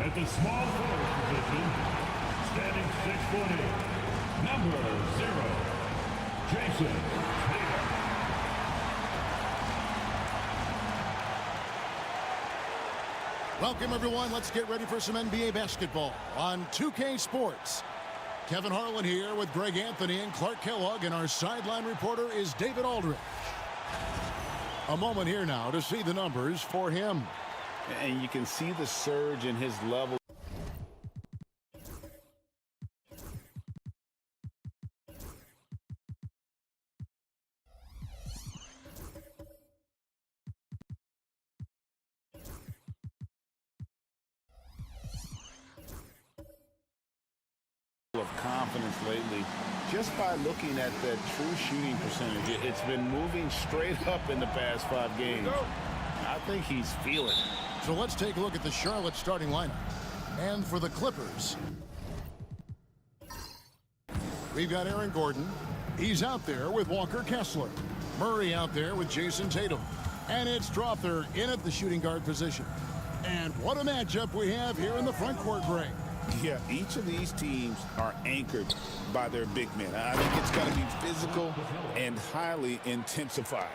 At the small forward position, standing 6'8", number 0, Jason Tatum. Welcome, everyone. Let's get ready for some NBA basketball on 2K Sports. Kevin Harlan here with Greg Anthony and Clark Kellogg, and our sideline reporter is David Aldridge. A moment here now to see the numbers for him. And you can see the surge in his level. Of confidence lately, just by looking at that true shooting percentage. It's been moving straight up in the past 5 games. I think he's feeling it. So let's take a look at the Charlotte starting lineup. And for the Clippers, we've got Aaron Gordon. He's out there with Walker Kessler. Murray out there with Jason Tatum. And it's Strother in at the shooting guard position. And what a matchup we have here in the front court, Greg. Yeah, each of these teams are anchored by their big men. I think it's going to be physical and highly intensified.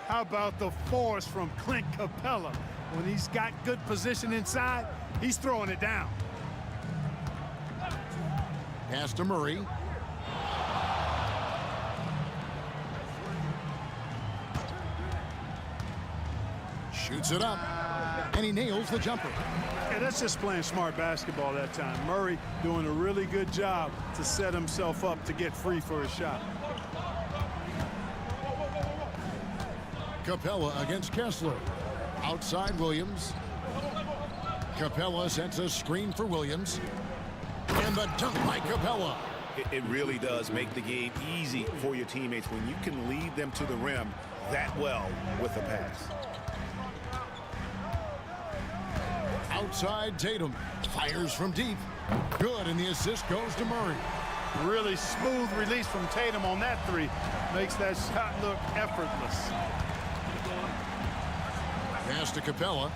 How about the force from Clint Capella? When he's got good position inside, he's throwing it down. Pass to Murray. Shoots it up. And he nails the jumper. Yeah, that's just playing smart basketball that time. Murray doing a really good job to set himself up to get free for his shot. Capella against Kessler. Outside Williams. Capella sets a screen for Williams. And the dunk by Capella. It really does make the game easy for your teammates when you can lead them to the rim that well with a pass. Outside Tatum. Fires from deep. Good, and the assist goes to Murray. Really smooth release from Tatum on that three. Makes that shot look effortless. Pass to Capella.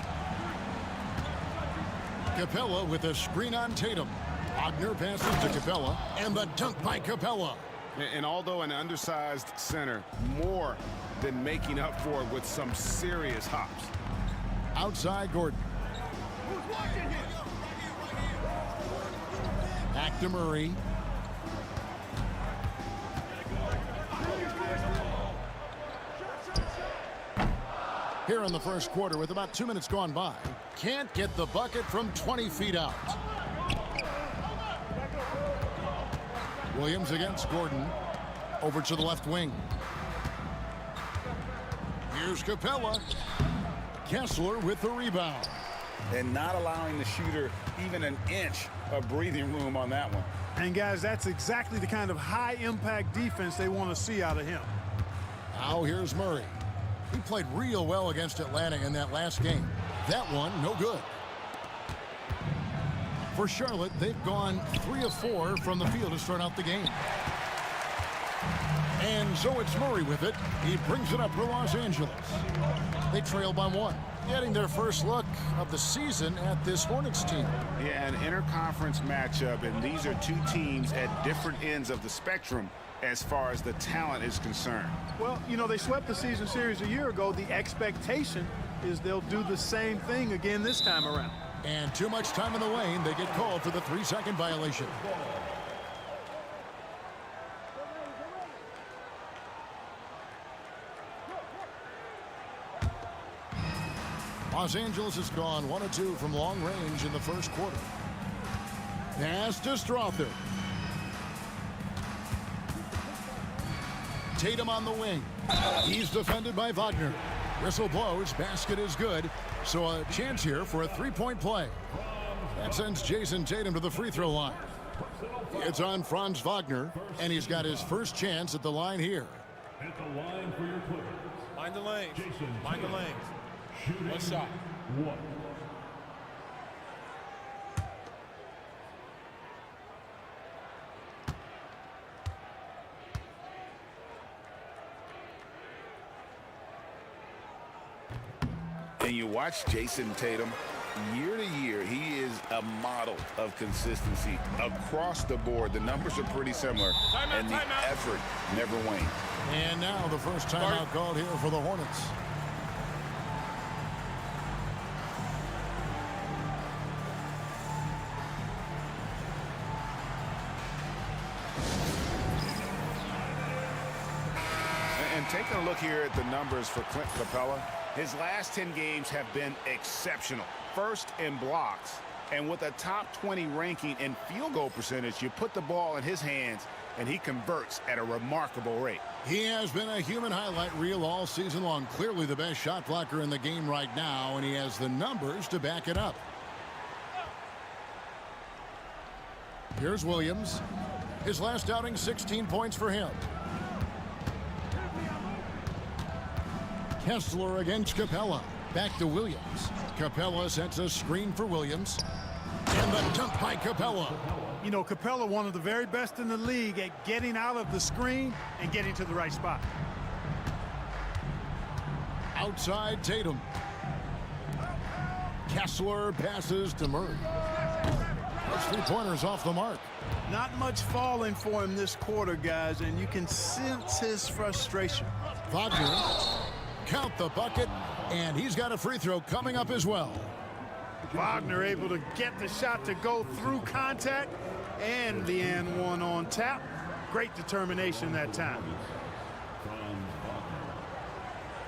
Capella with a screen on Tatum. Wagner passes to Capella, and the dunk by Capella. And although an undersized center, more than making up for it with some serious hops. Outside Gordon. Back to Murray. Here in the first quarter with about 2 minutes gone by. Can't get the bucket from 20 feet out. Williams against Gordon. Over to the left wing. Here's Capella. Kessler with the rebound. And not allowing the shooter even an inch of breathing room on that one. And guys, that's exactly the kind of high-impact defense they want to see out of him. Now here's Murray. He played real well against Atlanta in that last game. That one, no good. For Charlotte, they've gone 3 of 4 from the field to start out the game. And so it's Murray with it. He brings it up for Los Angeles. They trail by 1. Getting their first look of the season at this Hornets team. Yeah, an interconference matchup, and these are two teams at different ends of the spectrum as far as the talent is concerned. Well, you know, they swept the season series a year ago. The expectation is they'll do the same thing again this time around. And too much time in the lane. They get called for the 3-second violation. Los Angeles has gone 1 of 2 from long range in the first quarter. Pass to Strother. Tatum on the wing. He's defended by Wagner. Whistle blows. Basket is good. So a chance here for a 3-point play. That sends Jason Tatum to the free throw line. It's on Franz Wagner, and he's got his first chance at the line here. At the line for your Clippers. Mind the lanes. Jason Mind the lanes. Shooting 1 shot. 1. And you watch Jason Tatum year to year, he is a model of consistency across the board. The numbers are pretty similar, and the effort never waned. And now the first timeout called here for the Hornets. And taking a look here at the numbers for Clint Capella, his last 10 games have been exceptional. First in blocks, and with a top 20 ranking in field goal percentage, you put the ball in his hands, and he converts at a remarkable rate. He has been a human highlight reel all season long. Clearly the best shot blocker in the game right now, and he has the numbers to back it up. Here's Williams. His last outing, 16 points for him. Kessler against Capella. Back to Williams. Capella sets a screen for Williams. And the dunk by Capella. You know, Capella, one of the very best in the league at getting out of the screen and getting to the right spot. Outside Tatum. Kessler passes to Murray. Those three-pointers off the mark. Not much falling for him this quarter, guys, and you can sense his frustration. Wagner, count the bucket, and he's got a free throw coming up as well. Wagner able to get the shot to go through contact, and the and one on tap. Great determination that time.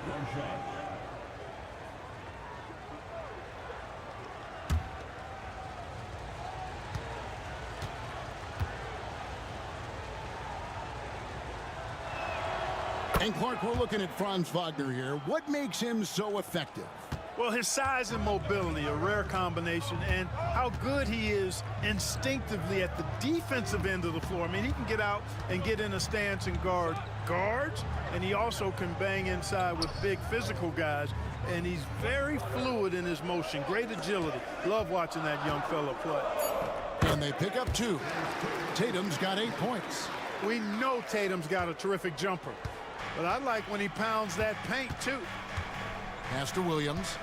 One shot. And Clark, we're looking at Franz Wagner here. What makes him so effective? Well, his size and mobility, a rare combination, and how good he is instinctively at the defensive end of the floor. I mean, he can get out and get in a stance and guard guards, and he also can bang inside with big physical guys, and he's very fluid in his motion. Great agility. Love watching that young fella play. And they pick up 2. Tatum's got 8 points. We know Tatum's got a terrific jumper, but I like when he pounds that paint, too. Pass to Williams.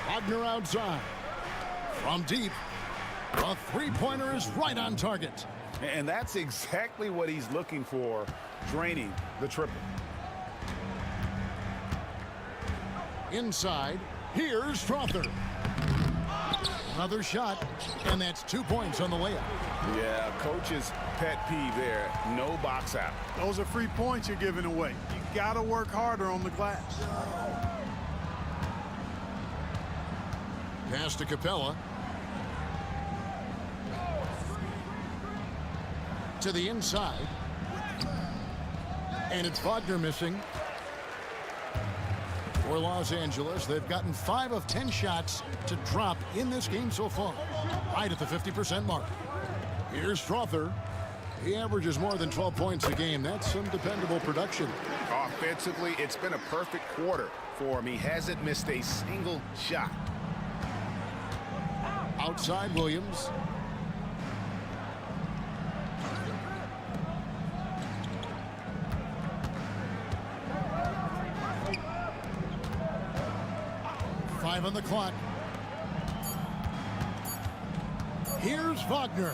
Wagner outside. From deep. A three-pointer is right on target. And that's exactly what he's looking for, draining the triple. Inside. Here's Strother. Another shot, and that's 2 points on the layup. Yeah, coach's pet peeve there. No box out. Those are free points you're giving away. You got to work harder on the glass. Pass to Capella. To the inside. And it's Wagner missing. For Los Angeles, they've gotten 5 of 10 shots to drop in this game so far. Right at the 50% mark. Here's Strother. He averages more than 12 points a game. That's some dependable production. Offensively, it's been a perfect quarter for him. He hasn't missed a single shot. Outside Williams. Five on the clock. Here's Wagner.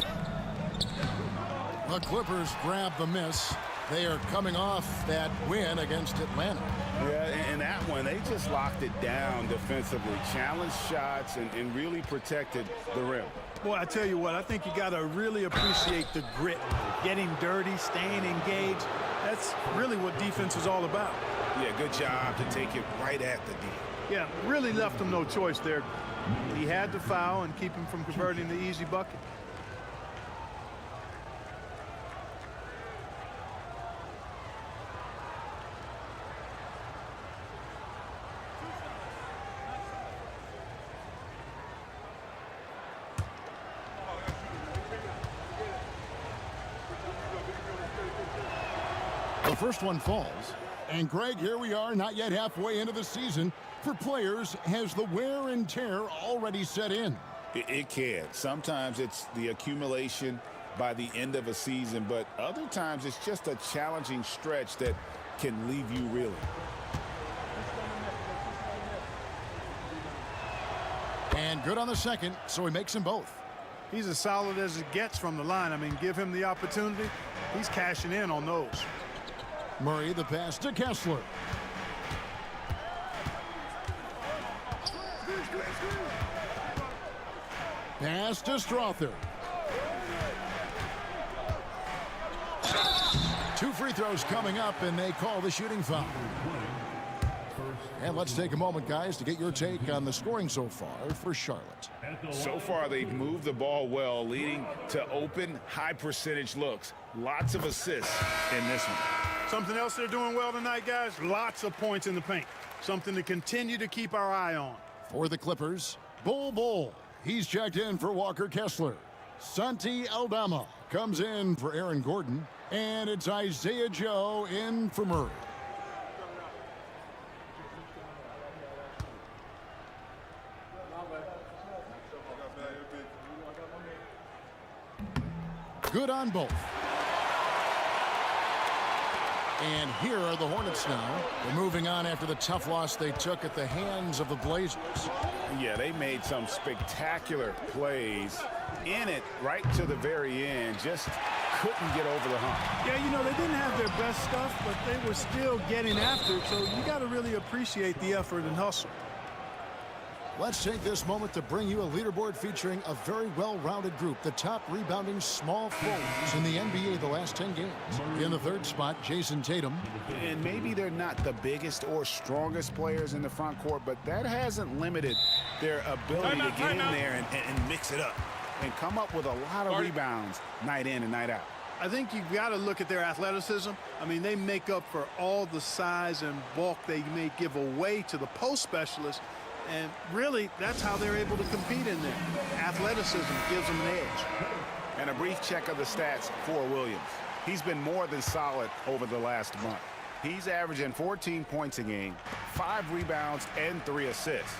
The Clippers grab the miss. They are coming off that win against Atlanta. Yeah, and that one, they just locked it down defensively. Challenged shots and really protected the rim. Boy, I tell you what, I think you got to really appreciate the grit. Getting dirty, staying engaged. That's really what defense is all about. Yeah, good job to take it right at the D. Yeah, really left him no choice there. He had to foul and keep him from converting the easy bucket. The first one falls. And Greg, here we are, not yet halfway into the season. For players, has the wear and tear already set in? It can. Sometimes it's the accumulation by the end of a season, but other times it's just a challenging stretch that can leave you reeling. And good on the second, so he makes them both. He's as solid as it gets from the line. I mean, give him the opportunity. He's cashing in on those. Murray the pass to Kessler. Pass to Strother. 2 free throws coming up, and they call the shooting foul. And let's take a moment, guys, to get your take on the scoring so far for Charlotte. So far, they've moved the ball well, leading to open, high-percentage looks. Lots of assists in this one. Something else they're doing well tonight, guys, lots of points in the paint. Something to continue to keep our eye on. For the Clippers, Bull. He's checked in for Walker Kessler. Santi Aldama comes in for Aaron Gordon. And it's Isaiah Joe in for Murray. Good on both. And here are the Hornets now. They're moving on after the tough loss they took at the hands of the Blazers. Yeah, they made some spectacular plays in it right to the very end. Just couldn't get over the hump. Yeah, you know, they didn't have their best stuff, but they were still getting after it. So you got to really appreciate the effort and hustle. Let's take this moment to bring you a leaderboard featuring a very well-rounded group. The top rebounding small forwards in the NBA the last 10 games. In the third spot, Jason Tatum. And maybe they're not the biggest or strongest players in the front court, but that hasn't limited their ability to get in there and mix it up and come up with a lot of rebounds night in and night out. I think you've got to look at their athleticism. I mean, they make up for all the size and bulk they may give away to the post specialists. And really, that's how they're able to compete in there. Athleticism gives them an edge. And a brief check of the stats for Williams. He's been more than solid over the last month. He's averaging 14 points a game, 5 rebounds, and 3 assists.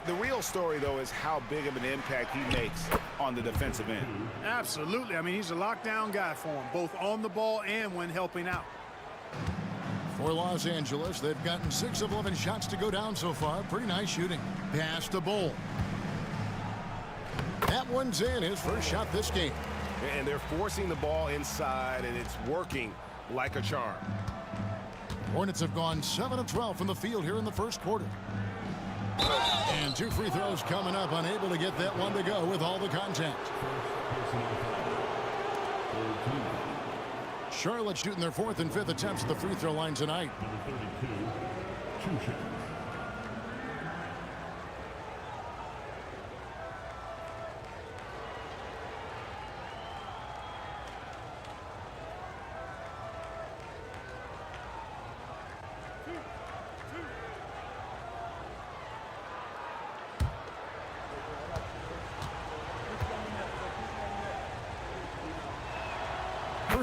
The real story, though, is how big of an impact he makes on the defensive end. Absolutely. I mean, he's a lockdown guy for him, both on the ball and when helping out. For Los Angeles, they've gotten 6 of 11 shots to go down so far. Pretty nice shooting. Pass to Bull. That one's in, his first shot this game. And they're forcing the ball inside, and it's working like a charm. Hornets have gone 7 of 12 from the field here in the first quarter. And 2 free throws coming up, unable to get that one to go with all the contact. Charlotte shooting their 4th and 5th attempts at the free throw line tonight. Number 32,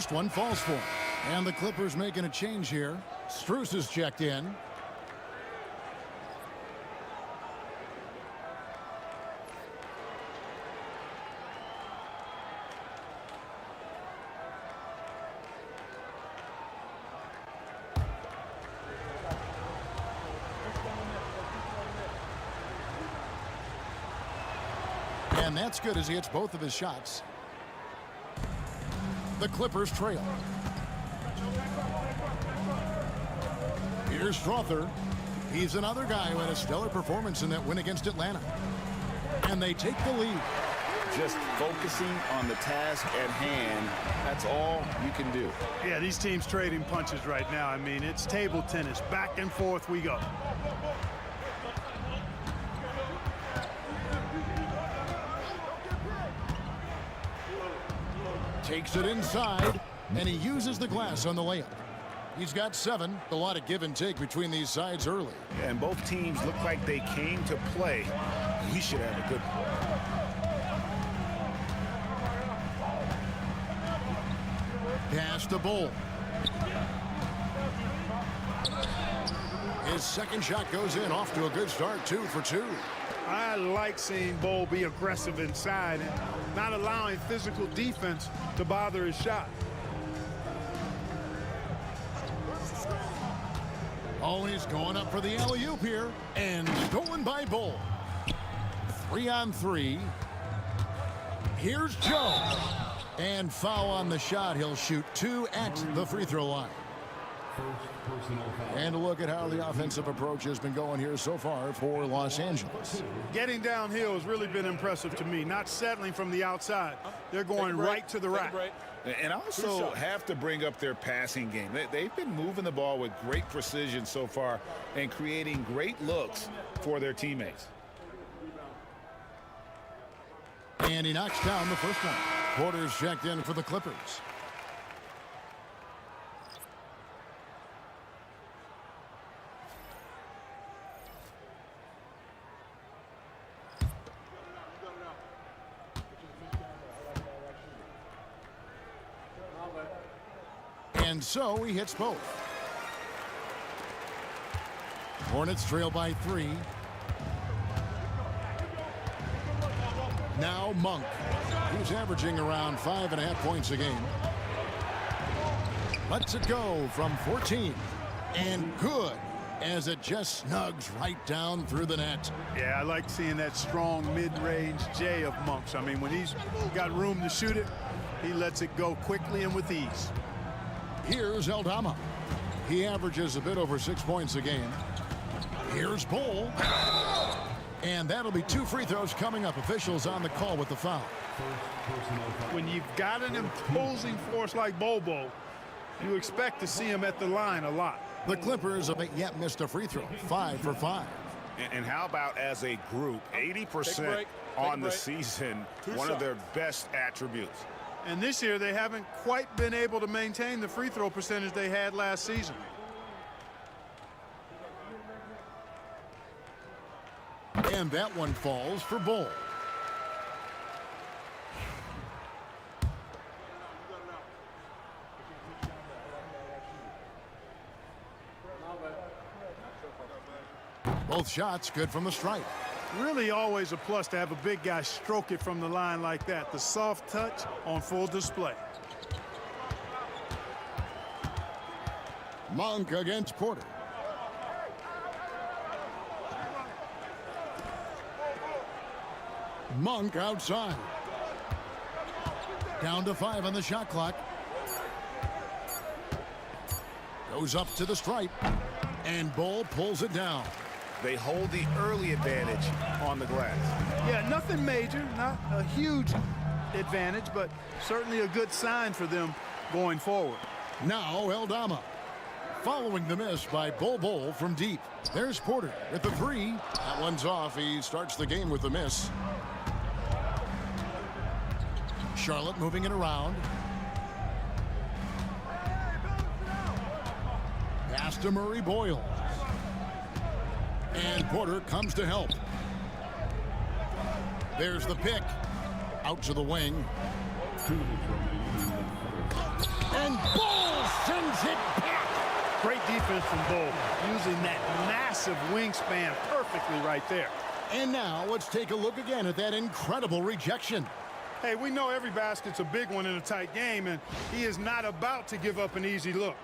First one falls for him. And the Clippers making a change here. Strus is checked in. And that's good as he hits both of his shots. The Clippers trail. Here's Strother. He's another guy who had a stellar performance in that win against Atlanta. And they take the lead. Just focusing on the task at hand, that's all you can do. Yeah, these teams trading punches right now. I mean, it's table tennis. Back and forth we go. Takes it inside, and he uses the glass on the layup. He's got 7. A lot of give and take between these sides early. And both teams look like they came to play. We should have a good one. Pass to Bull. His second shot goes in, off to a good start, 2 for 2. I like seeing Bull be aggressive inside and not allowing physical defense to bother his shot. Oh, he's going up for the alley-oop here. And stolen by Bull. 3-on-3. Here's Joe. And foul on the shot. He'll shoot 2 at the free throw line. And a look at how the offensive approach has been going here so far for Los Angeles. Getting downhill has really been impressive to me. Not settling from the outside. They're going right to the rack. And also have to bring up their passing game. They've been moving the ball with great precision so far and creating great looks for their teammates. And he knocks down the first one. Porter's checked in for the Clippers. And so he hits both. Hornets trail by 3. Now Monk, who's averaging around 5.5 points a game. Lets it go from 14. And good, as it just snugs right down through the net. Yeah, I like seeing that strong mid-range J of Monk's. I mean, when he's got room to shoot it, he lets it go quickly and with ease. Here's Aldama. He averages a bit over 6 points a game. Here's Bull. And that'll be 2 free throws coming up. Officials on the call with the foul. When you've got an imposing force like Bobo, you expect to see him at the line a lot. The Clippers haven't yet missed a free throw. 5 for 5. And how about as a group, 80% on the season, one of their best attributes. And this year, they haven't quite been able to maintain the free throw percentage they had last season. And that one falls for Bull. Both shots good from the stripe. Really always a plus to have a big guy stroke it from the line like that. The soft touch on full display. Monk against Porter. Monk outside. Down to 5 on the shot clock. Goes up to the stripe. And Bull pulls it down. They hold the early advantage on the glass. Yeah, nothing major, not a huge advantage, but certainly a good sign for them going forward. Now Aldama. Following the miss by Bull from deep. There's Porter with the 3. That one's off. He starts the game with the miss. Charlotte moving it around. Pass to Murray Boyle. And Porter comes to help. There's the pick. Out to the wing. And Bull sends it back. Great defense from Bull, using that massive wingspan perfectly right there. And now let's take a look again at that incredible rejection. Hey, we know every basket's a big one in a tight game, and he is not about to give up an easy look.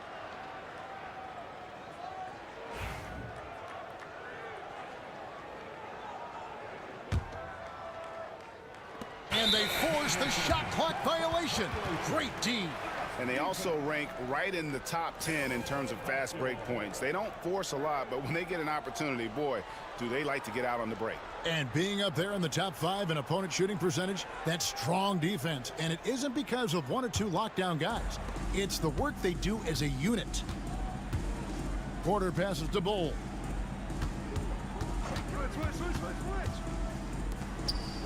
And they force the shot clock violation. Great D. And they also rank right in the top 10 in terms of fast break points. They don't force a lot, but when they get an opportunity, boy, do they like to get out on the break. And being up there in the top 5 in opponent shooting percentage, that's strong defense. And it isn't because of 1 or 2 lockdown guys. It's the work they do as a unit. Porter passes to Bull.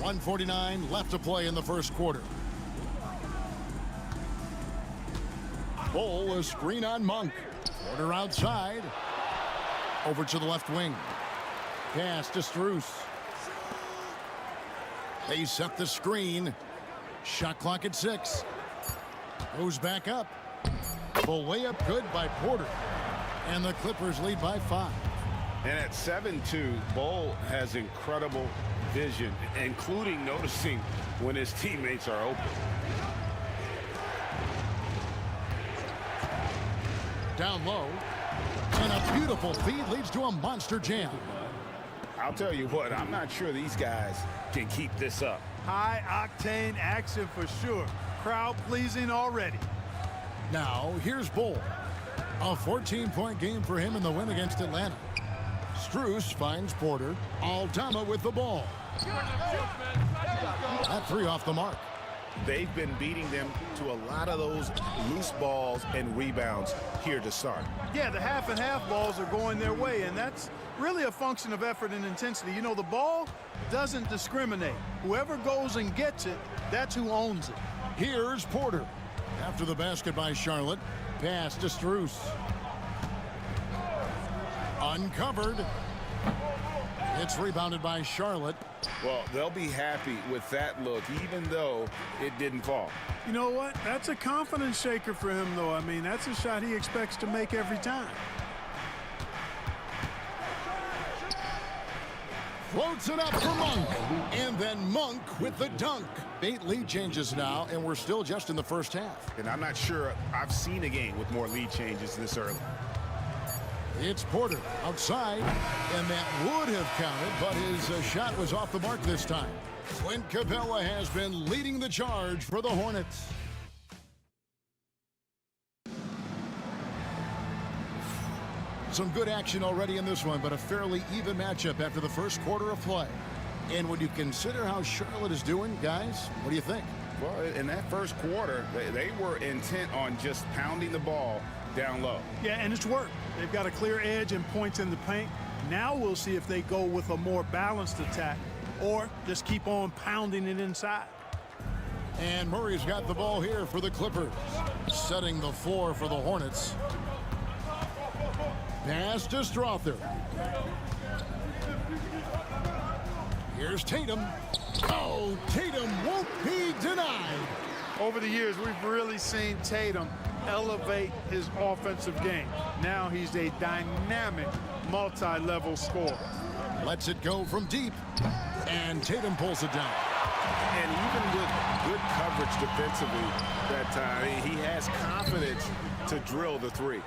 1:49 left to play in the first quarter. Bull, a screen on Monk. Porter outside. Over to the left wing. Pass to Strus. They set the screen. Shot clock at 6. Goes back up. Full layup good by Porter. And the Clippers lead by 5. And at 7-2, Bull has incredible vision, including noticing when his teammates are open. Down low. And a beautiful feed leads to a monster jam. I'll tell you what, I'm not sure these guys can keep this up. High-octane action for sure. Crowd-pleasing already. Now, here's Bull. A 14-point game for him in the win against Atlanta. Strus finds Porter. Aldama with the ball. That three off the mark. They've been beating them to a lot of those loose balls and rebounds here to start. Yeah, the half-and-half balls are going their way, and that's really a function of effort and intensity. You know, the ball doesn't discriminate. Whoever goes and gets it, that's who owns it. Here's Porter. After the basket by Charlotte, pass to Strus. Uncovered. It's rebounded by Charlotte. Well, they'll be happy with that look, even though it didn't fall. You know what? That's a confidence shaker for him, though. I mean, that's a shot he expects to make every time. Floats it up for Monk. And then Monk with the dunk. 8 lead changes now, and we're still just in the first half. And I'm not sure I've seen a game with more lead changes this early. It's Porter outside, and that would have counted, but his shot was off the mark this time. Clint Capella has been leading the charge for the Hornets. Some good action already in this one, but a fairly even matchup after the first quarter of play. And when you consider how Charlotte is doing, guys, what do you think? Well, in that first quarter, they were intent on just pounding the ball down low. Yeah, and it's worked. They've got a clear edge and points in the paint. Now we'll see if they go with a more balanced attack or just keep on pounding it inside. And Murray's got the ball here for the Clippers, setting the floor for the Hornets. Pass to Strother. Here's Tatum. Oh, Tatum won't be denied. Over the years, we've really seen Tatum elevate his offensive game. Now he's a dynamic, multi-level scorer. Lets it go from deep, and Tatum pulls it down. And even with good coverage defensively that time, he has confidence to drill the three.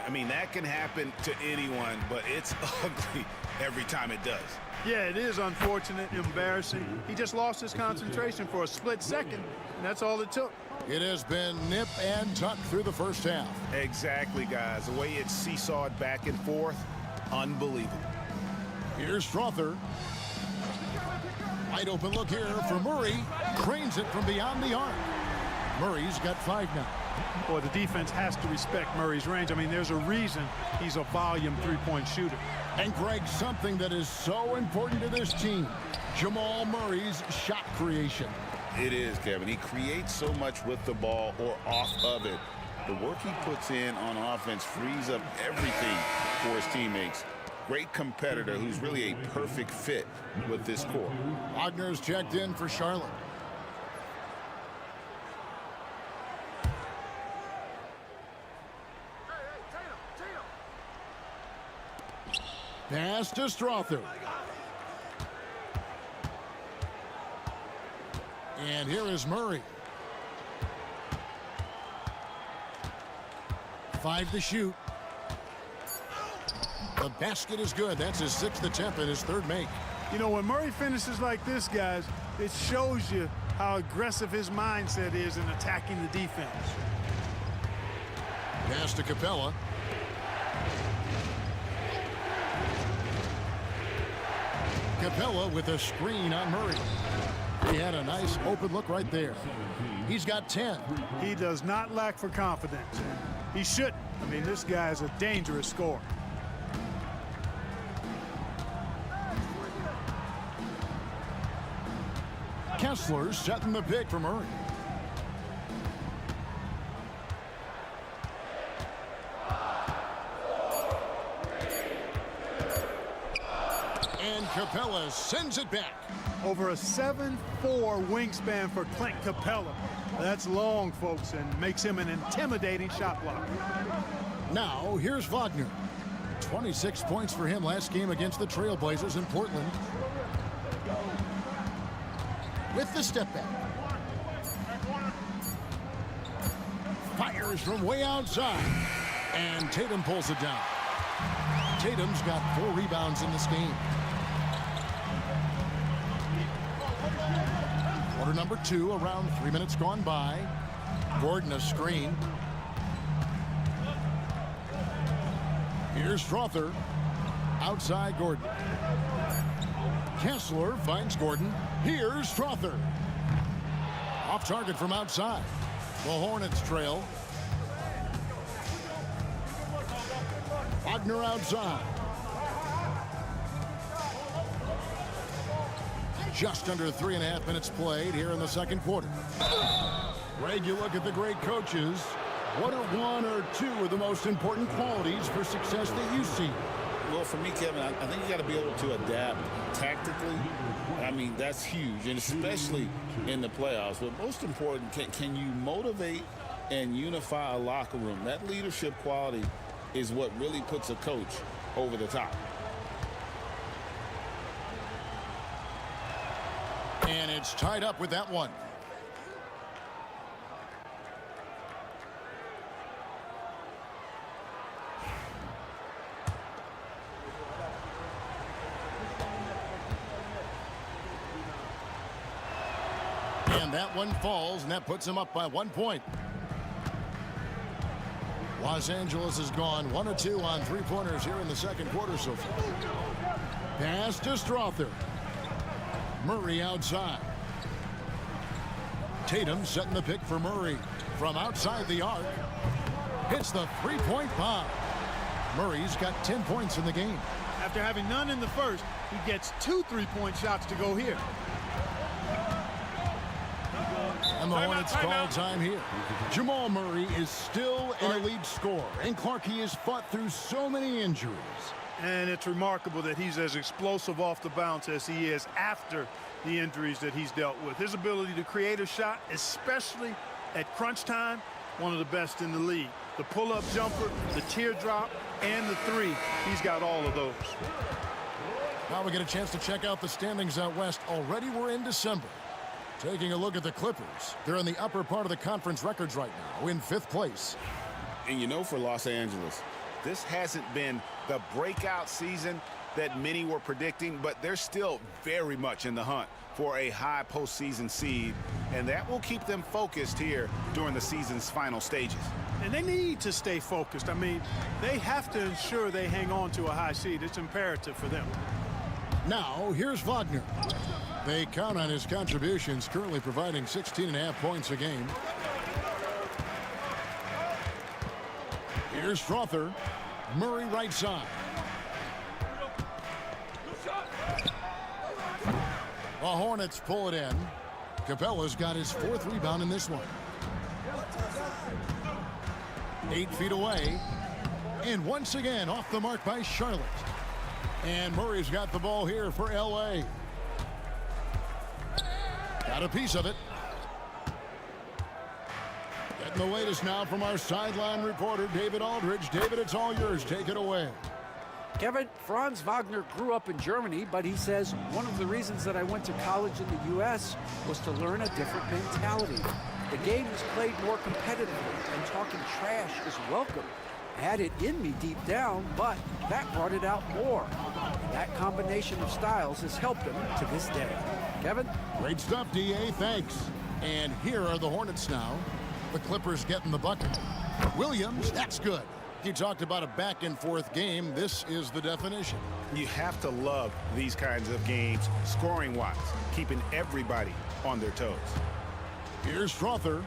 I mean, that can happen to anyone, but it's ugly every time it does. Yeah, it is unfortunate, embarrassing. He just lost his concentration for a split second, and that's all it took. It has been nip and tuck through the first half. Exactly, guys. The way it's seesawed back and forth, unbelievable. Here's Strother. Wide open look here for Murray. Cranes it from beyond the arc. Murray's got 5 now. Boy, the defense has to respect Murray's range. I mean, there's a reason he's a volume three-point shooter. And Greg, something that is so important to this team, Jamal Murray's shot creation. It is, Kevin. He creates so much with the ball or off of it. The work he puts in on offense frees up everything for his teammates. Great competitor who's really a perfect fit with this core. Wagner's checked in for Charlotte. Pass to Strother. And here is Murray. 5 to shoot. The basket is good. That's his 6th attempt and his 3rd make. You know, when Murray finishes like this, guys, it shows you how aggressive his mindset is in attacking the defense. Pass to Capella. Capella with a screen on Murray. He had a nice open look right there. He's got 10. He does not lack for confidence. He shouldn't. I mean, this guy is a dangerous scorer. Kessler setting the pick for Murray. And Capella sends it back. Over a 7'4" wingspan for Clint Capella. That's long, folks, and makes him an intimidating shot blocker. Now, here's Wagner. 26 points for him last game against the Trailblazers in Portland. With the step back. Fires from way outside. And Tatum pulls it down. Tatum's got 4 rebounds in this game. Quarter number 2, around 3 minutes gone by. Gordon a screen. Here's Strother. Outside Gordon. Kessler finds Gordon. Here's Strother. Off target from outside. The Hornets trail. Wagner outside. Just under 3.5 minutes played here in the second quarter. Greg, you look at the great coaches. What are 1 or 2 of the most important qualities for success that you see? Well, for me, Kevin, I think you got to be able to adapt tactically. I mean, that's huge, and especially in the playoffs. But most important, can you motivate and unify a locker room? That leadership quality is what really puts a coach over the top. And it's tied up with that one. And that one falls, and that puts him up by 1 point. Los Angeles has gone 1 of 2 on 3-pointers here in the second quarter so far. Pass to Strother. Murray outside. Tatum setting the pick for Murray from outside the arc. Hits the 3-point bomb. Murray's got 10 points in the game. After having none in the first, he gets 2 3-point shots to go here. And the Hornets call time here. Jamal Murray is still an elite scorer. And Clark, he has fought through so many injuries. And it's remarkable that he's as explosive off the bounce as he is after the injuries that he's dealt with. His ability to create a shot, especially at crunch time, one of the best in the league. The pull-up jumper, the teardrop, and the 3. He's got all of those. Now we get a chance to check out the standings out west. Already we're in December. Taking a look at the Clippers. They're in the upper part of the conference records right now, in 5th place. And you know, for Los Angeles, this hasn't been the breakout season that many were predicting, but they're still very much in the hunt for a high postseason seed, and that will keep them focused here during the season's final stages. And they need to stay focused. I mean, they have to ensure they hang on to a high seed. It's imperative for them. Now, here's Wagner. They count on his contributions, currently providing 16.5 points a game. Here's Strother. Murray right side. The Hornets pull it in. Capella's got his 4th rebound in this one. 8 feet away. And once again off the mark by Charlotte. And Murray's got the ball here for L.A. Got a piece of it. Getting the latest now from our sideline reporter, David Aldridge. David, it's all yours. Take it away. Kevin, Franz Wagner grew up in Germany, but he says one of the reasons that I went to college in the U.S. was to learn a different mentality. The game is played more competitively, and talking trash is welcome. I had it in me deep down, but that brought it out more. And that combination of styles has helped him to this day. Kevin? Great stuff, D.A. Thanks. And here are the Hornets now. The Clippers getting the bucket. Williams, that's good. You talked about a back-and-forth game. This is the definition. You have to love these kinds of games, scoring-wise, keeping everybody on their toes. Here's Strother.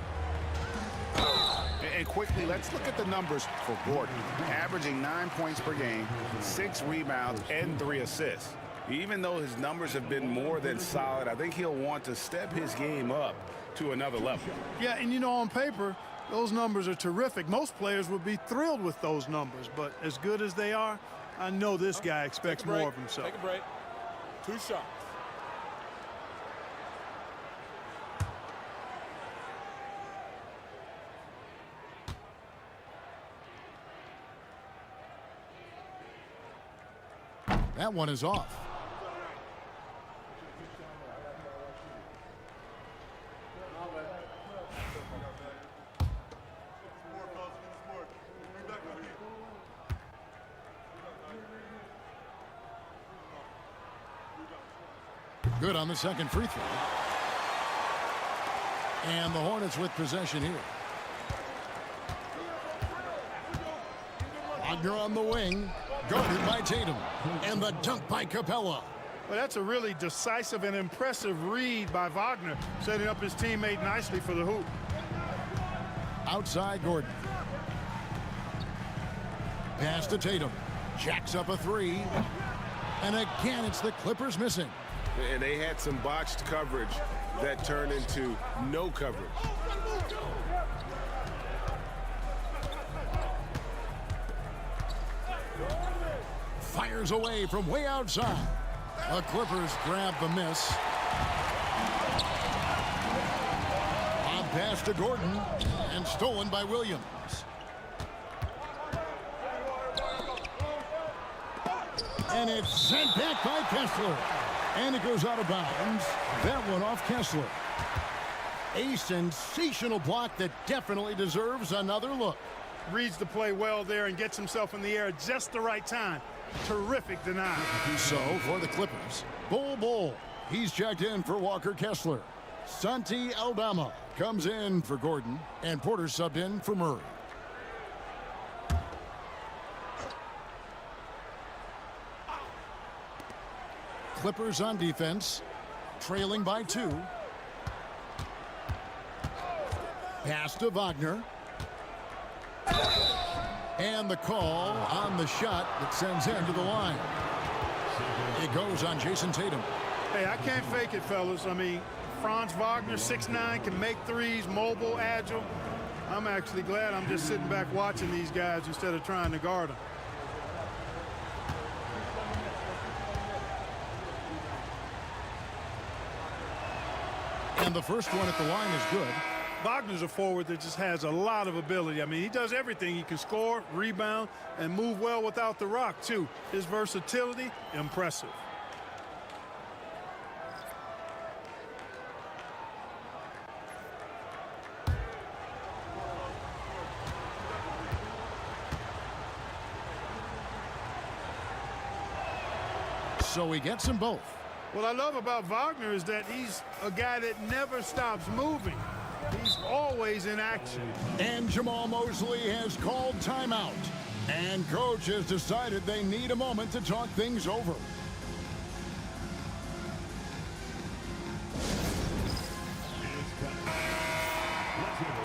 And quickly, let's look at the numbers for Gordon. Averaging 9 points per game, 6 rebounds, and 3 assists. Even though his numbers have been more than solid, I think he'll want to step his game up to another level. Yeah, and you know, on paper, those numbers are terrific. Most players would be thrilled with those numbers, but as good as they are, I know this guy expects more of himself. Take a break. 2 shots. That one is off. Good on the second free throw. And the Hornets with possession here. Wagner on the wing, guarded by Tatum. And the dunk by Capella. Well, that's a really decisive and impressive read by Wagner, setting up his teammate nicely for the hoop. Outside Gordon. Pass to Tatum. Jacks up a three. And again, it's the Clippers missing. And they had some botched coverage that turned into no coverage. Fires away from way outside. The Clippers grab the miss. On pass to Gordon and stolen by Williams. And it's sent back by Kessler. And it goes out of bounds. That one off Kessler. A sensational block that definitely deserves another look. Reads the play well there and gets himself in the air at just the right time. Terrific deny. So for the Clippers, Bull. He's checked in for Walker Kessler. Santi Aldama comes in for Gordon. And Porter subbed in for Murray. Clippers on defense, trailing by 2. Pass to Wagner. And the call on the shot that sends him to the line. It goes on Jason Tatum. Hey, I can't fake it, fellas. I mean, Franz Wagner, 6'9", can make threes, mobile, agile. I'm actually glad I'm just sitting back watching these guys instead of trying to guard them. And the first one at the line is good. Wagner's a forward that just has a lot of ability. I mean, he does everything. He can score, rebound, and move well without the rock, too. His versatility, impressive. So he gets them both. What I love about Wagner is that he's a guy that never stops moving. He's always in action. And Jamal Mosley has called timeout. And coach has decided they need a moment to talk things over.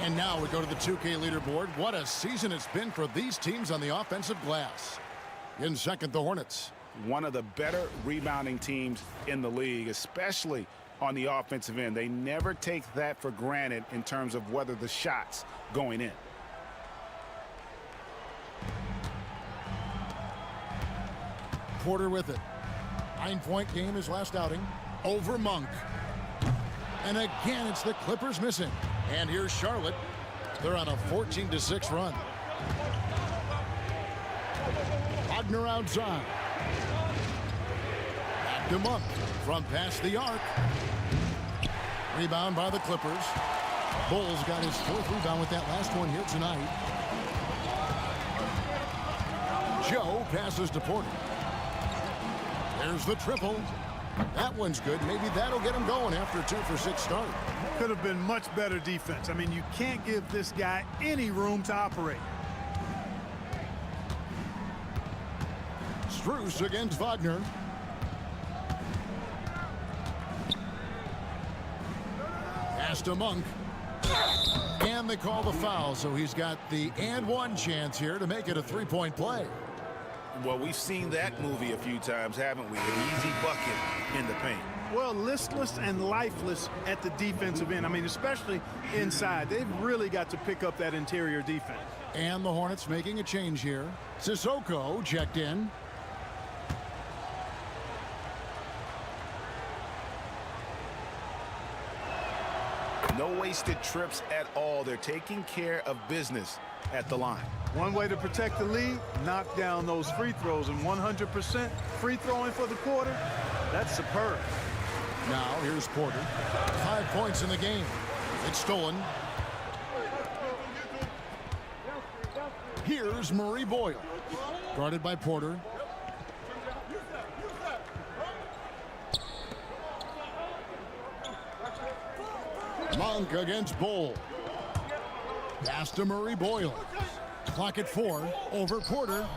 And now we go to the 2K leaderboard. What a season it's been for these teams on the offensive glass. In second, the Hornets. One of the better rebounding teams in the league, especially on the offensive end. They never take that for granted in terms of whether the shot's going in. Porter with it. 9-point game his last outing. Over Monk. And again, it's the Clippers missing. And here's Charlotte. They're on a 14-6 run. Wagner outside. Back to Monk from past the arc. Rebound by the Clippers. Bulls got his 4th rebound with that last one here tonight. Joe passes to Porter. There's the triple. That one's good. Maybe that'll get him going after a 2-for-6 start. Could have been much better defense. I mean, you can't give this guy any room to operate. Strus against Wagner. Pass to Monk. And they call the foul, so he's got the and one chance here to make it a 3-point play. Well, we've seen that movie a few times, haven't we? An easy bucket in the paint. Well, listless and lifeless at the defensive end. I mean, especially inside. They've really got to pick up that interior defense. And the Hornets making a change here. Sissoko checked in. No wasted trips at all. They're taking care of business at the line. One way to protect the lead, knock down those free throws, and 100% free throwing for the quarter, that's superb. Now here's Porter. 5 points in the game. It's stolen. Here's Murray Boyle. Guarded by Porter. Monk against Bull. Pass to Murray Boyles. Clock at 4. Over Porter.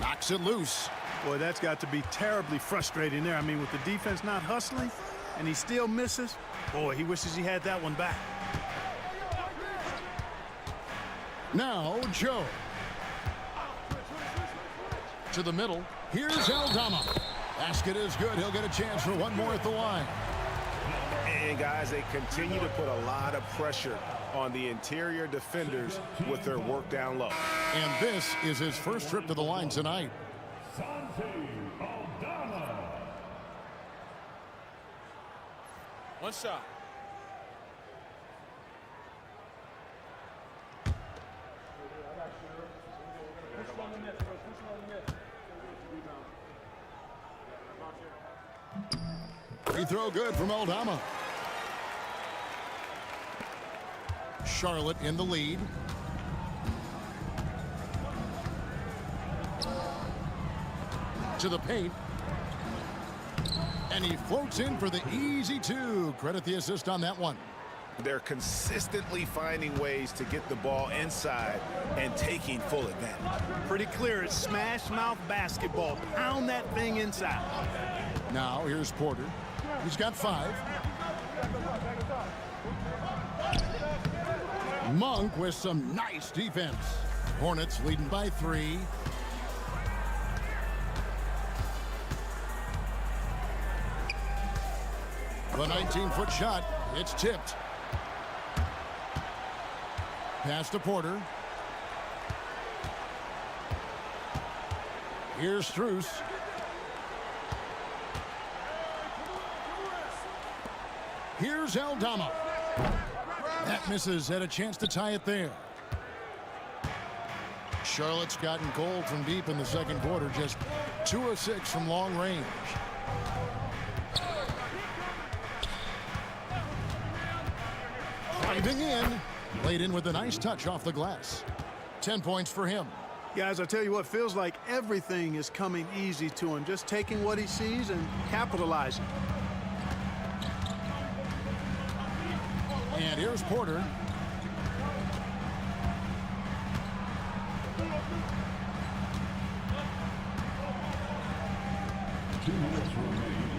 Knocks it loose. Boy, that's got to be terribly frustrating there. I mean, with the defense not hustling and he still misses, boy, he wishes he had that one back. Now Joe. To the middle. Here's Aldama. Basket is good. He'll get a chance for one more at the line. And guys, they continue to put a lot of pressure on the interior defenders with their work down low. And this is his first trip to the line tonight. One shot. Free throw good from Aldama. Charlotte in the lead. To the paint. And he floats in for the easy 2. Credit the assist on that one. They're consistently finding ways to get the ball inside and taking full advantage. Pretty clear. It's smash mouth basketball. Pound that thing inside. Now here's Porter. He's got 5. Monk with some nice defense. Hornets leading by 3. The 19-foot shot. It's tipped. Pass to Porter. Here's Strus. Here's Aldama. That misses. Had a chance to tie it there. Charlotte's gotten cold from deep in the second quarter. Just 2 of 6 from long range. Driving in. Laid in with a nice touch off the glass. 10 points for him. Guys, I tell you what, feels like everything is coming easy to him. Just taking what he sees and capitalizing. And here's Porter.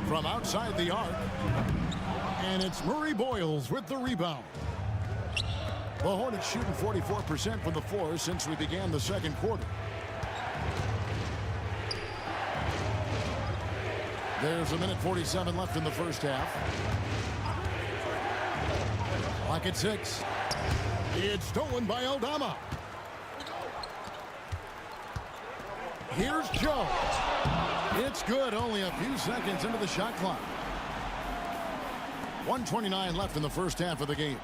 From outside the arc. And it's Murray Boyles with the rebound. The Hornets shooting 44% from the floor since we began the second quarter. There's a minute 47 left in the first half. Clock at 6. It's stolen by Aldama. Here's Joe. It's good. Only a few seconds into the shot clock. 1:29 left in the first half of the game.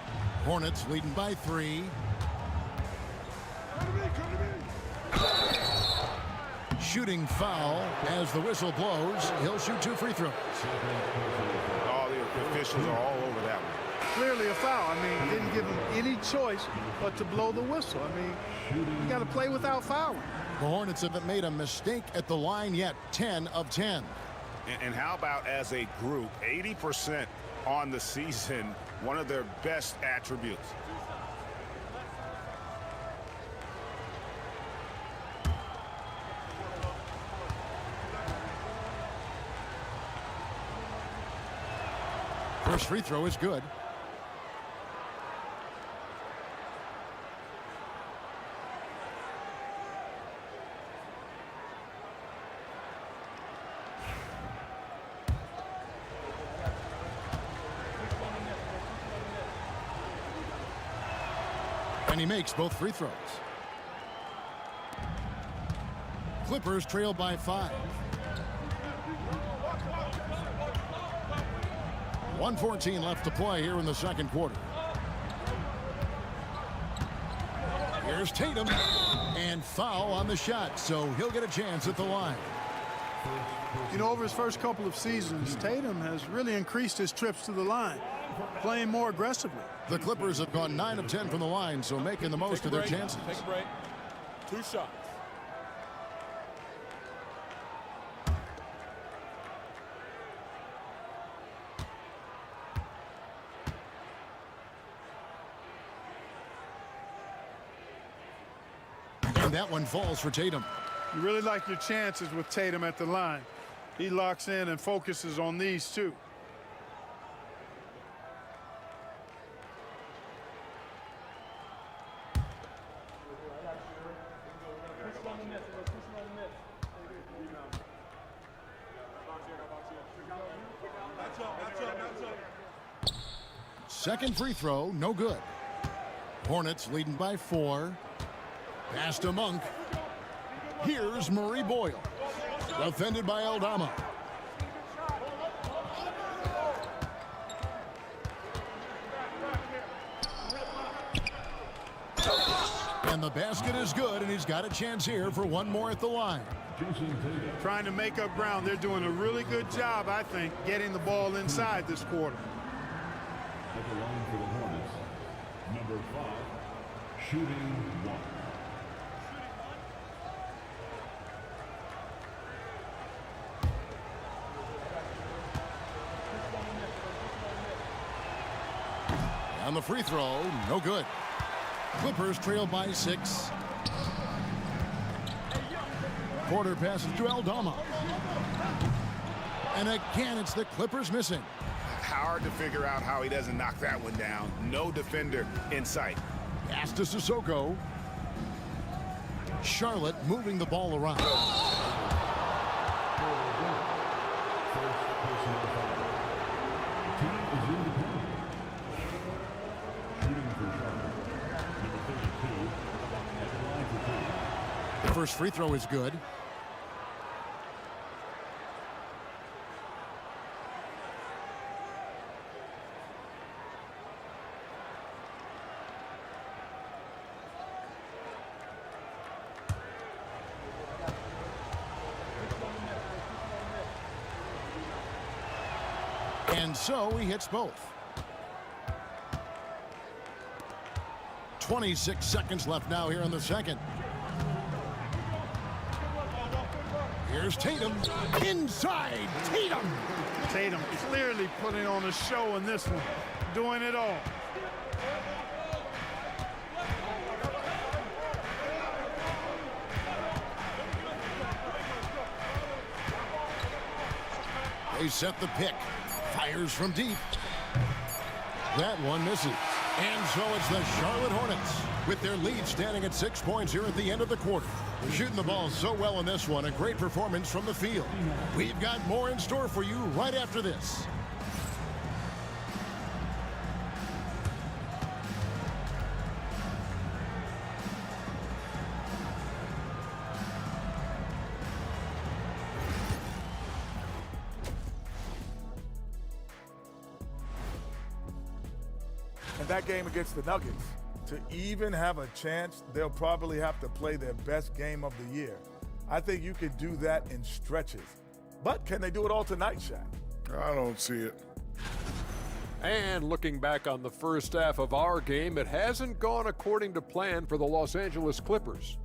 Hornets leading by 3. Shooting foul as the whistle blows. He'll shoot 2 free throws. All the officials are all over that one. Clearly a foul. I mean, didn't give him any choice but to blow the whistle. I mean, you got to play without fouling. The Hornets haven't made a mistake at the line yet. 10 of 10. And how about as a group, 80% on the season, one of their best attributes. First free throw is good. And he makes both free throws. Clippers trail by 5. 1:14 left to play here in the second quarter. Here's Tatum. And foul on the shot, so he'll get a chance at the line. You know, over his first couple of seasons, Tatum has really increased his trips to the line, playing more aggressively. The Clippers have gone 9 of 10 from the line, so making the most of their chances. Take a break. 2 shots. And that one falls for Tatum. You really like your chances with Tatum at the line. He locks in and focuses on these two. Second free throw, no good. Hornets leading by 4. Pass to Monk. Here's Murray Boyle. Defended by Aldama. And the basket is good, and he's got a chance here for one more at the line. Trying to make up ground. They're doing a really good job, I think, getting the ball inside this quarter. At the line for the Hornets, number 5, shooting 1. On the free throw, no good. Clippers trail by 6. Porter passes to Aldama. And again, it's the Clippers missing. Hard to figure out how he doesn't knock that one down. No defender in sight. Pass to Sissoko. Charlotte moving the ball around. The first free throw is good. And so he hits both. 26 seconds left now here in the second. Here's Tatum. Inside, Tatum. Tatum clearly putting on a show in this one, doing it all. They set the pick. Fires from deep. That one misses. And so it's the Charlotte Hornets with their lead standing at 6 points here at the end of the quarter. They're shooting the ball so well in this one. A great performance from the field. We've got more in store for you right after this. And that game against the Nuggets, to even have a chance, they'll probably have to play their best game of the year. I think you could do that in stretches. But can they do it all tonight, Shaq? I don't see it. And looking back on the first half of our game, it hasn't gone according to plan for the Los Angeles Clippers.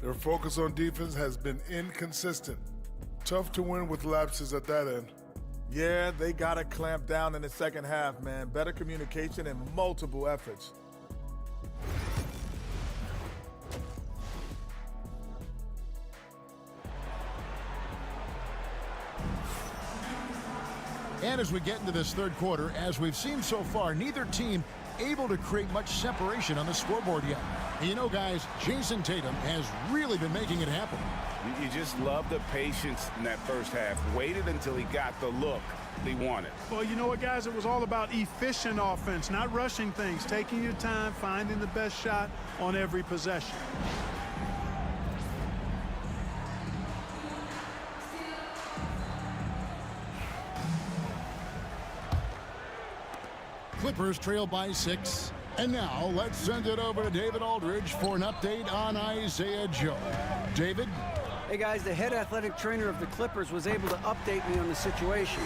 Their focus on defense has been inconsistent. Tough to win with lapses at that end. Yeah, they got to clamp down in the second half, man. Better communication and multiple efforts. And as we get into this third quarter, as we've seen so far, neither team able to create much separation on the scoreboard yet. And you know, guys, Jason Tatum has really been making it happen. You just love the patience in that first half. Waited until he got the look he wanted. Well, you know what, guys? It was all about efficient offense, not rushing things, taking your time, finding the best shot on every possession. Clippers trail by 6. And now let's send it over to David Aldridge for an update on Isaiah Joe. David? Hey guys, the head athletic trainer of the Clippers was able to update me on the situation.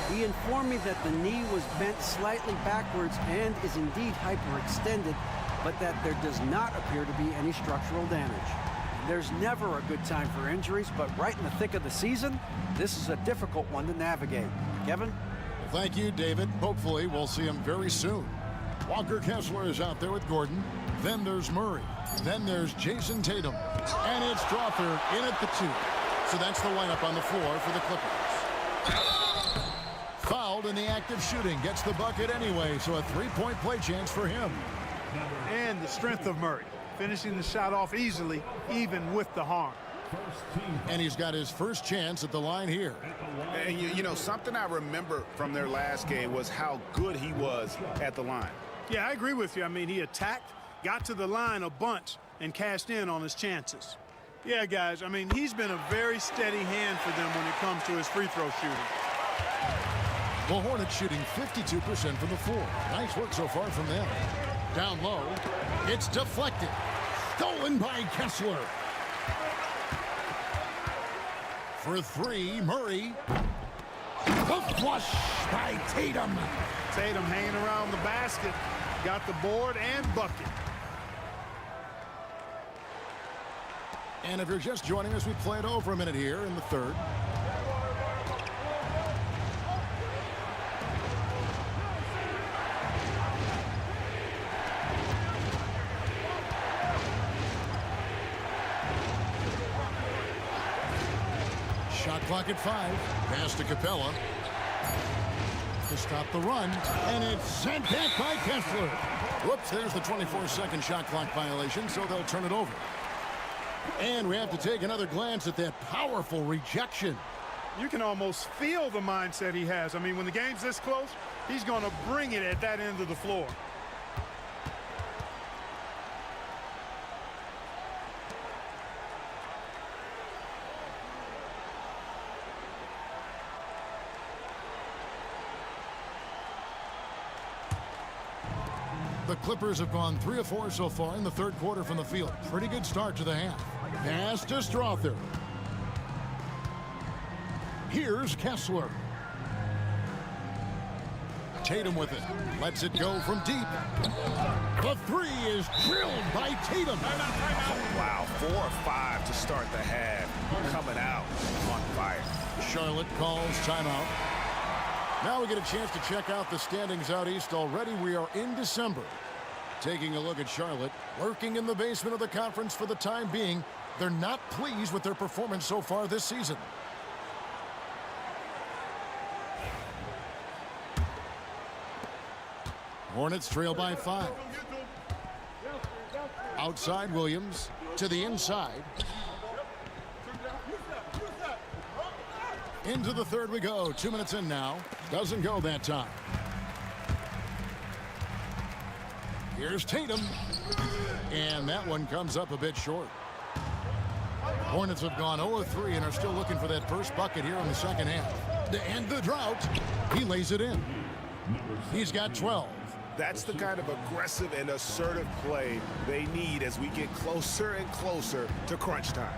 He informed me that the knee was bent slightly backwards and is indeed hyperextended, but that there does not appear to be any structural damage. There's never a good time for injuries, but right in the thick of the season, this is a difficult one to navigate. Kevin? Thank you, David. Hopefully we'll see him very soon. Walker Kessler is out there with Gordon. Then there's Murray. Then there's Jason Tatum. And it's Strawther in at the 2. So that's the lineup on the floor for the Clippers. Fouled in the act of shooting. Gets the bucket anyway, so a 3-point play chance for him. And the strength of Murray, finishing the shot off easily, even with the harm. And he's got his first chance at the line here. And you know, something I remember from their last game was how good he was at the line. Yeah, I agree with you. I mean, he attacked, got to the line a bunch, and cashed in on his chances. Yeah, guys, I mean, he's been a very steady hand for them when it comes to his free throw shooting. The Hornets shooting 52% from the floor. Nice work so far from them. Down low, it's deflected. Stolen by Kessler. For 3, Murray. The flush by Tatum. Tatum hanging around the basket, got the board and bucket. And if you're just joining us, we play it over a minute here in the third. Shot clock at 5. Pass to Capella. To stop the run. And it's sent back by Kessler. Whoops, there's the 24-second shot clock violation, so they'll turn it over. And we have to take another glance at that powerful rejection. You can almost feel the mindset he has. I mean, when the game's this close, he's going to bring it at that end of the floor. The Clippers have gone 3 of 4 so far in the third quarter from the field. Pretty good start to the half. Pass to Strawther. Here's Kessler. Tatum with it. Lets it go from deep. The 3 is drilled by Tatum. Oh, wow, 4 or 5 to start the half. Coming out on fire. Charlotte calls timeout. Now we get a chance to check out the standings out east. Already we are in December. Taking a look at Charlotte, lurking in the basement of the conference for the time being. They're not pleased with their performance so far this season. Hornets trail by 5. Outside Williams to the inside. Into the third we go. 2 minutes in now. Doesn't go that time. Here's Tatum. And that one comes up a bit short. Hornets have gone 0-3 and are still looking for that first bucket here in the second half. To end the drought, he lays it in. He's got 12. That's the kind of aggressive and assertive play they need as we get closer and closer to crunch time.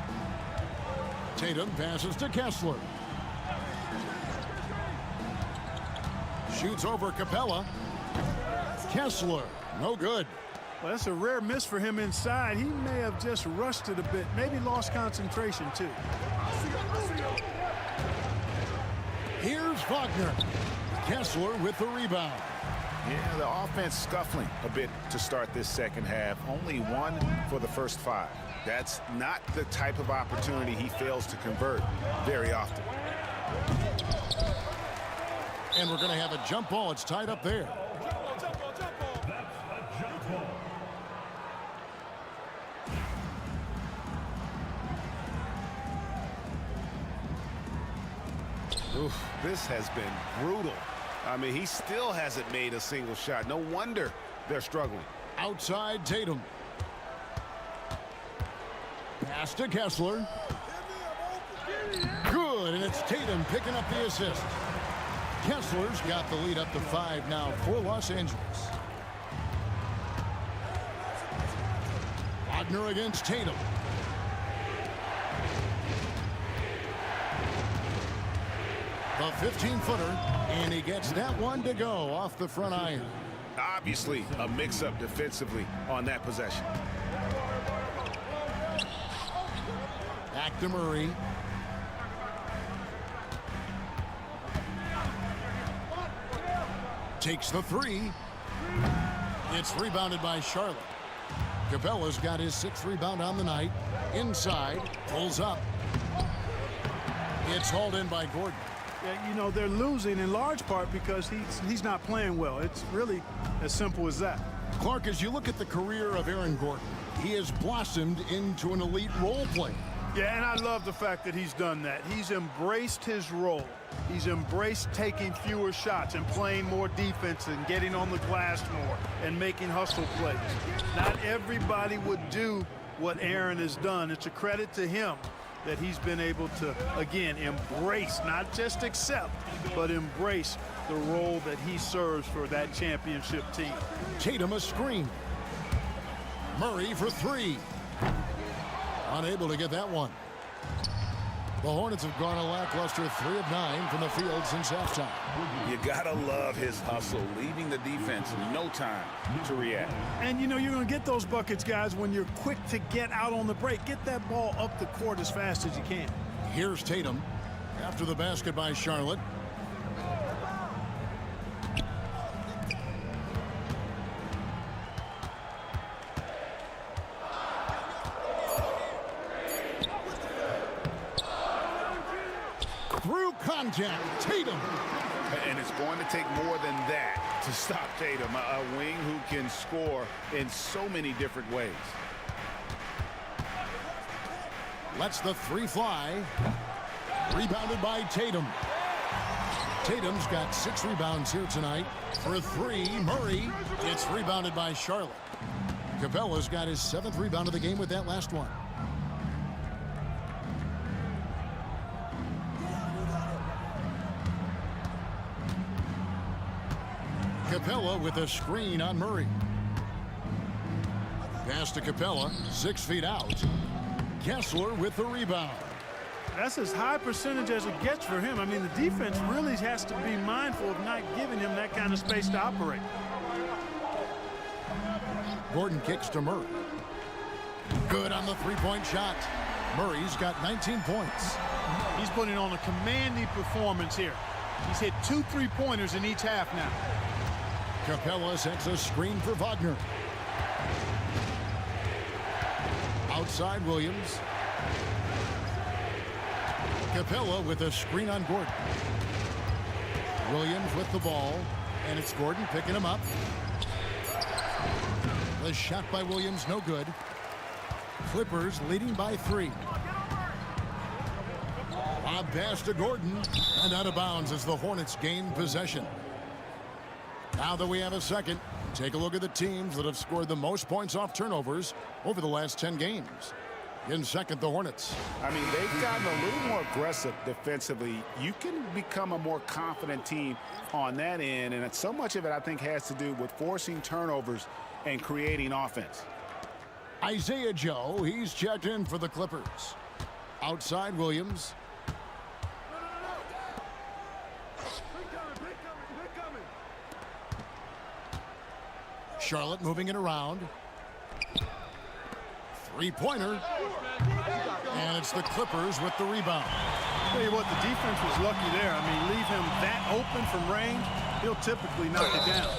Tatum passes to Kessler. Shoots over Capella. Kessler, no good. Well, that's a rare miss for him inside. He may have just rushed it a bit, maybe lost concentration too. Here's Wagner. Kessler with the rebound. Yeah, the offense scuffling a bit to start this second half. Only 1 for the first 5. That's not the type of opportunity he fails to convert very often. And we're going to have a jump ball. It's tied up there. Oof, this has been brutal. I mean, he still hasn't made a single shot. No wonder they're struggling. Outside Tatum. Pass to Kessler. Good, and it's Tatum picking up the assist. Kessler's got the lead up to 5 now for Los Angeles. Wagner against Tatum. The 15-footer, and he gets that one to go off the front iron. Obviously, a mix-up defensively on that possession. Back to Murray. Takes the 3. It's rebounded by Charlotte. Capella's got his 6th rebound on the night. Inside, pulls up. It's hauled in by Gordon. Yeah, you know, they're losing in large part because he's not playing well. It's really as simple as that. Clark, as you look at the career of Aaron Gordon, he has blossomed into an elite role player. Yeah, and I love the fact that he's done that. He's embraced his role. He's embraced taking fewer shots and playing more defense and getting on the glass more and making hustle plays. Not everybody would do what Aaron has done. It's a credit to him that he's been able to, again, embrace, not just accept, but embrace the role that he serves for that championship team. Tatum a screen. Murray for 3. Unable to get that one. The Hornets have gone a lackluster 3 of 9 from the field since halftime. You gotta love his hustle, leaving the defense no time to react. And you know you're going to get those buckets, guys, when you're quick to get out on the break. Get that ball up the court as fast as you can. Here's Tatum after the basket by Charlotte. Through contact, Tatum. And it's going to take more than that to stop Tatum, a wing who can score in so many different ways. Lets the 3 fly. Rebounded by Tatum. Tatum's got 6 rebounds here tonight. For 3, Murray. It's rebounded by Charlotte. Capella's got his 7th rebound of the game with that last one. Capella with a screen on Murray. Pass to Capella, 6 feet out. Kessler with the rebound. That's as high percentage as it gets for him. I mean, the defense really has to be mindful of not giving him that kind of space to operate. Gordon kicks to Murray. Good on the 3-point shot. Murray's got 19 points. He's putting on a commanding performance here. He's hit 2 3-pointers in each half now. Capella sets a screen for Wagner. Outside Williams. Capella with a screen on Gordon. Williams with the ball, and it's Gordon picking him up. The shot by Williams, no good. Clippers leading by 3. Lob pass to Gordon, and out of bounds as the Hornets gain possession. Now that we have a second, take a look at the teams that have scored the most points off turnovers over the last 10 games. In second, the Hornets. I mean, they've gotten a little more aggressive defensively. You can become a more confident team on that end, and so much of it, I think, has to do with forcing turnovers and creating offense. Isaiah Joe, he's checked in for the Clippers. Outside Williams. Charlotte moving it around. 3-pointer. And it's the Clippers with the rebound. Tell you what, the defense was lucky there. I mean, leave him that open from range, he'll typically knock it down.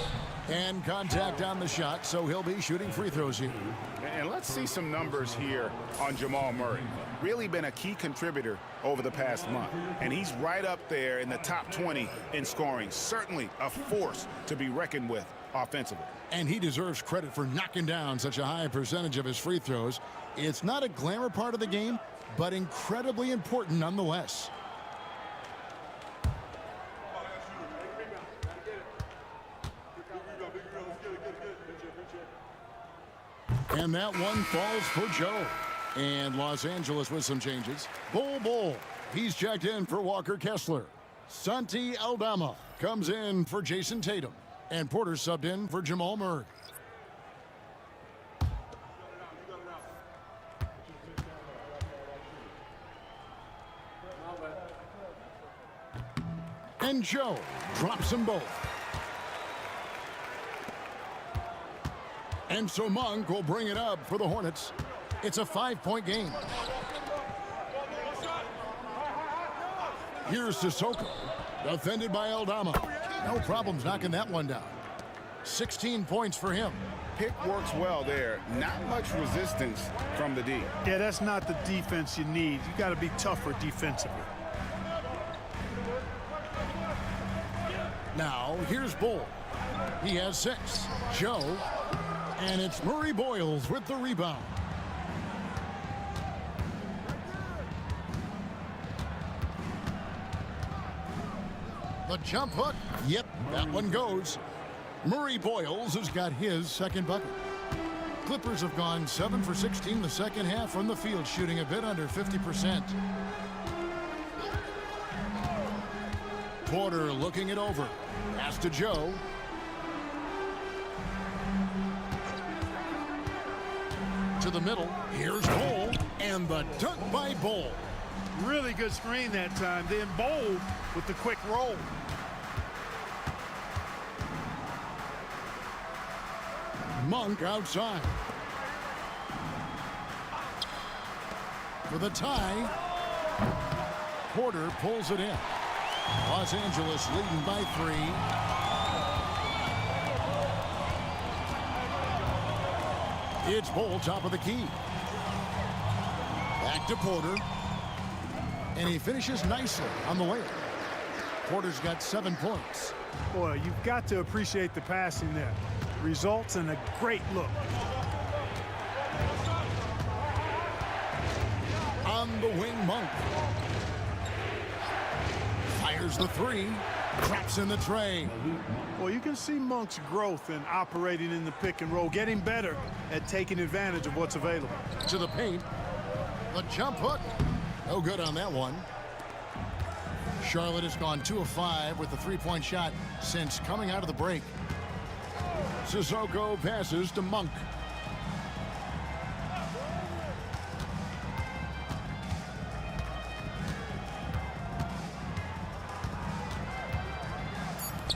And contact on the shot, so he'll be shooting free throws here. And let's see some numbers here on Jamal Murray. Really been a key contributor over the past month. And he's right up there in the top 20 in scoring. Certainly a force to be reckoned with offensively. And he deserves credit for knocking down such a high percentage of his free throws. It's not a glamour part of the game, but incredibly important nonetheless. And that one falls for Joe. And Los Angeles with some changes. Bull. He's checked in for Walker Kessler. Santi Aldama comes in for Jason Tatum. And Porter subbed in for Jamal Murray. And Joe drops them both. And so Monk will bring it up for the Hornets. It's a 5-point game. Here's Sissoko, defended by Aldama. No problems knocking that one down. 16 points for him. Pick works well there. Not much resistance from the D. Yeah, that's not the defense you need. You got to be tougher defensively. Now, here's Bull. He has 6. Joe. And it's Murray Boyles with the rebound. The jump hook. Yep, that one goes. Murray Boyles has got his second bucket. Clippers have gone 7 for 16 the second half from the field, shooting a bit under 50%. Porter looking it over. Pass to Joe. To the middle. Here's Bull. And the dunk by Bull. Really good screen that time. Then Bull with the quick roll. Monk outside. For the tie. Porter pulls it in. Los Angeles leading by 3. It's Bull, top of the key. Back to Porter. And he finishes nicely on the layup. Porter's got 7 points. Boy, you've got to appreciate the passing there. Results in a great look. On the wing, Monk. Fires the 3. Traps in the tray. Well, you can see Monk's growth in operating in the pick and roll, getting better at taking advantage of what's available. To the paint. The jump hook. No good on that one. Charlotte has gone 2 of 5 with the 3-point shot since coming out of the break. Sissoko passes to Monk.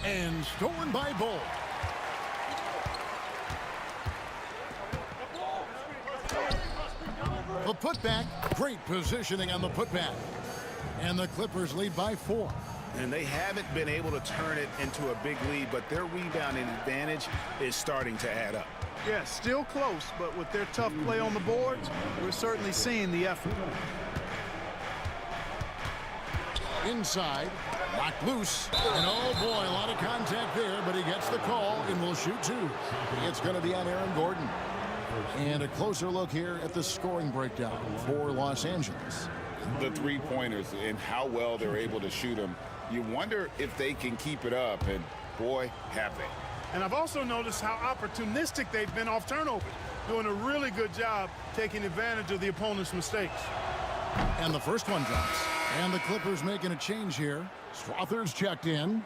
And stolen by Bull. The putback. Great positioning on the putback. And the Clippers lead by 4. And they haven't been able to turn it into a big lead, but their rebounding advantage is starting to add up. Yeah, still close, but with their tough play on the boards, we're certainly seeing the effort. Inside, knocked loose, and oh boy, a lot of contact there, but he gets the call and will shoot 2. It's going to be on Aaron Gordon. And a closer look here at the scoring breakdown for Los Angeles. The 3-pointers and how well they're able to shoot them. You wonder if they can keep it up, and boy, have they. And I've also noticed how opportunistic they've been off turnovers, doing a really good job taking advantage of the opponent's mistakes. And the first one drops. And the Clippers making a change here. Strother's checked in.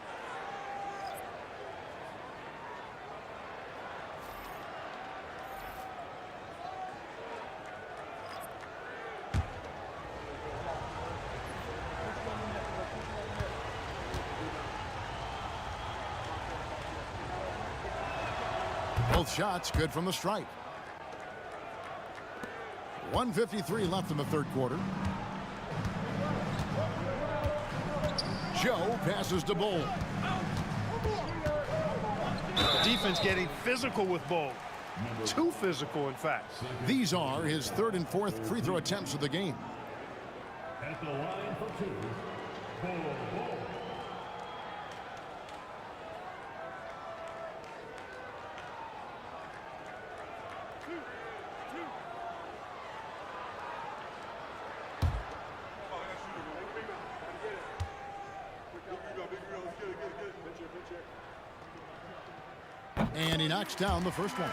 Both shots good from the stripe. 1:53 left in the third quarter. Joe passes to Bull. Defense getting physical with Bull. Too physical, in fact. These are his 3rd and 4th free throw attempts of the game. At the line for 2, Bull. And he knocks down the first one.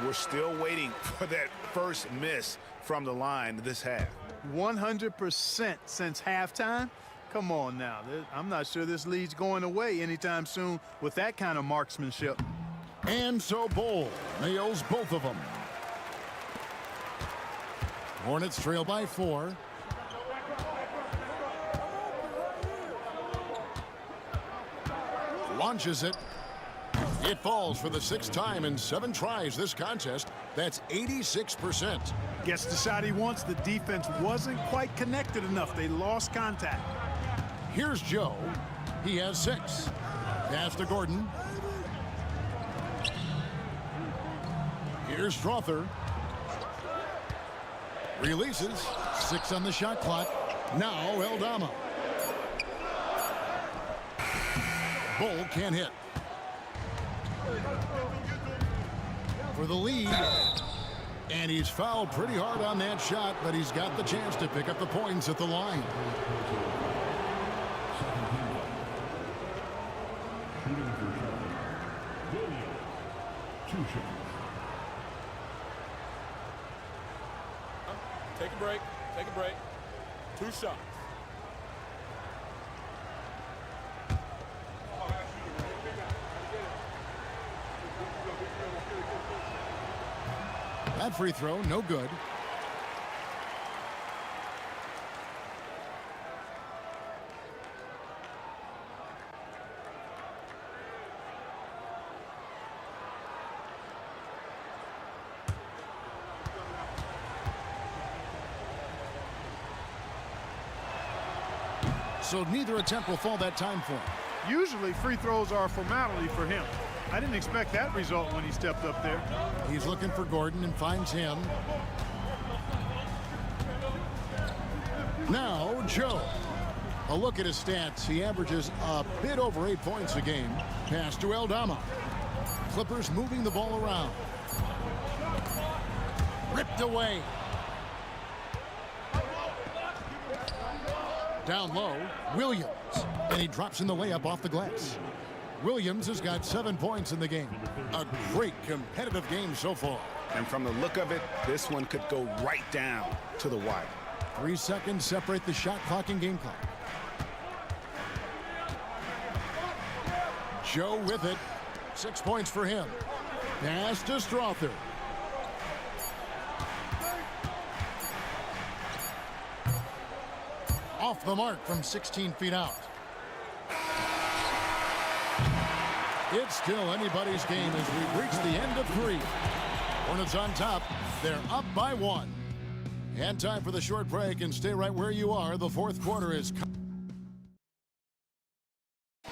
We're still waiting for that first miss from the line this half. 100% since halftime. Come on now. I'm not sure this lead's going away anytime soon with that kind of marksmanship. And so Bull nails both of them. Hornets trail by 4. Launches it. It falls for the 6th time in 7 tries this contest. That's 86%. Gets the shot he wants. The defense wasn't quite connected enough. They lost contact. Here's Joe. He has 6. Pass to Gordon. Here's Strother. Releases. 6 on the shot clock. Now Eldama. Bull can't hit. For the lead. And he's fouled pretty hard on that shot, but he's got the chance to pick up the points at the line. Shooting for Charlotte. Williams. 2 shots. Take a break. Take a break. 2 shots. That free throw, no good. So neither attempt will fall that time for him. Usually free throws are a formality for him. I didn't expect that result when he stepped up there. He's looking for Gordon and finds him. Now Joe. A look at his stats. He averages a bit over 8 points a game. Pass to Eldama. Clippers moving the ball around. Ripped away. Down low, Williams. And he drops in the layup off the glass. Williams has got 7 points in the game. A great competitive game so far. And from the look of it, this one could go right down to the wire. 3 seconds separate the shot clock and game clock. Joe with it. 6 points for him. Pass to Strother. Off the mark from 16 feet out. It's still anybody's game as we reach the end of 3. Hornets on top. They're up by 1. And time for the short break, and stay right where you are. The fourth quarter is coming.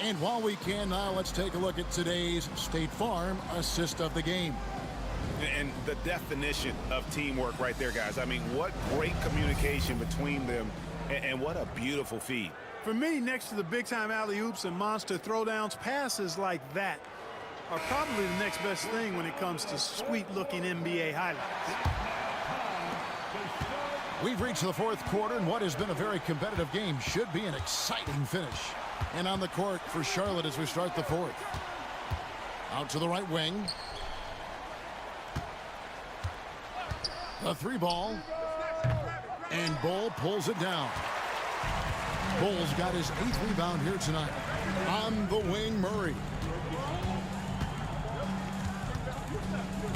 And while we can now, let's take a look at today's State Farm assist of the game. And the definition of teamwork right there, guys. I mean, what great communication between them, and what a beautiful feed. For me, next to the big-time alley-oops and monster throwdowns, passes like that are probably the next best thing when it comes to sweet-looking NBA highlights. We've reached the fourth quarter, and what has been a very competitive game should be an exciting finish. And on the court for Charlotte as we start the fourth. Out to the right wing. The 3 ball. And Bull pulls it down. Bull's got his 8th rebound here tonight. On the wing, Murray.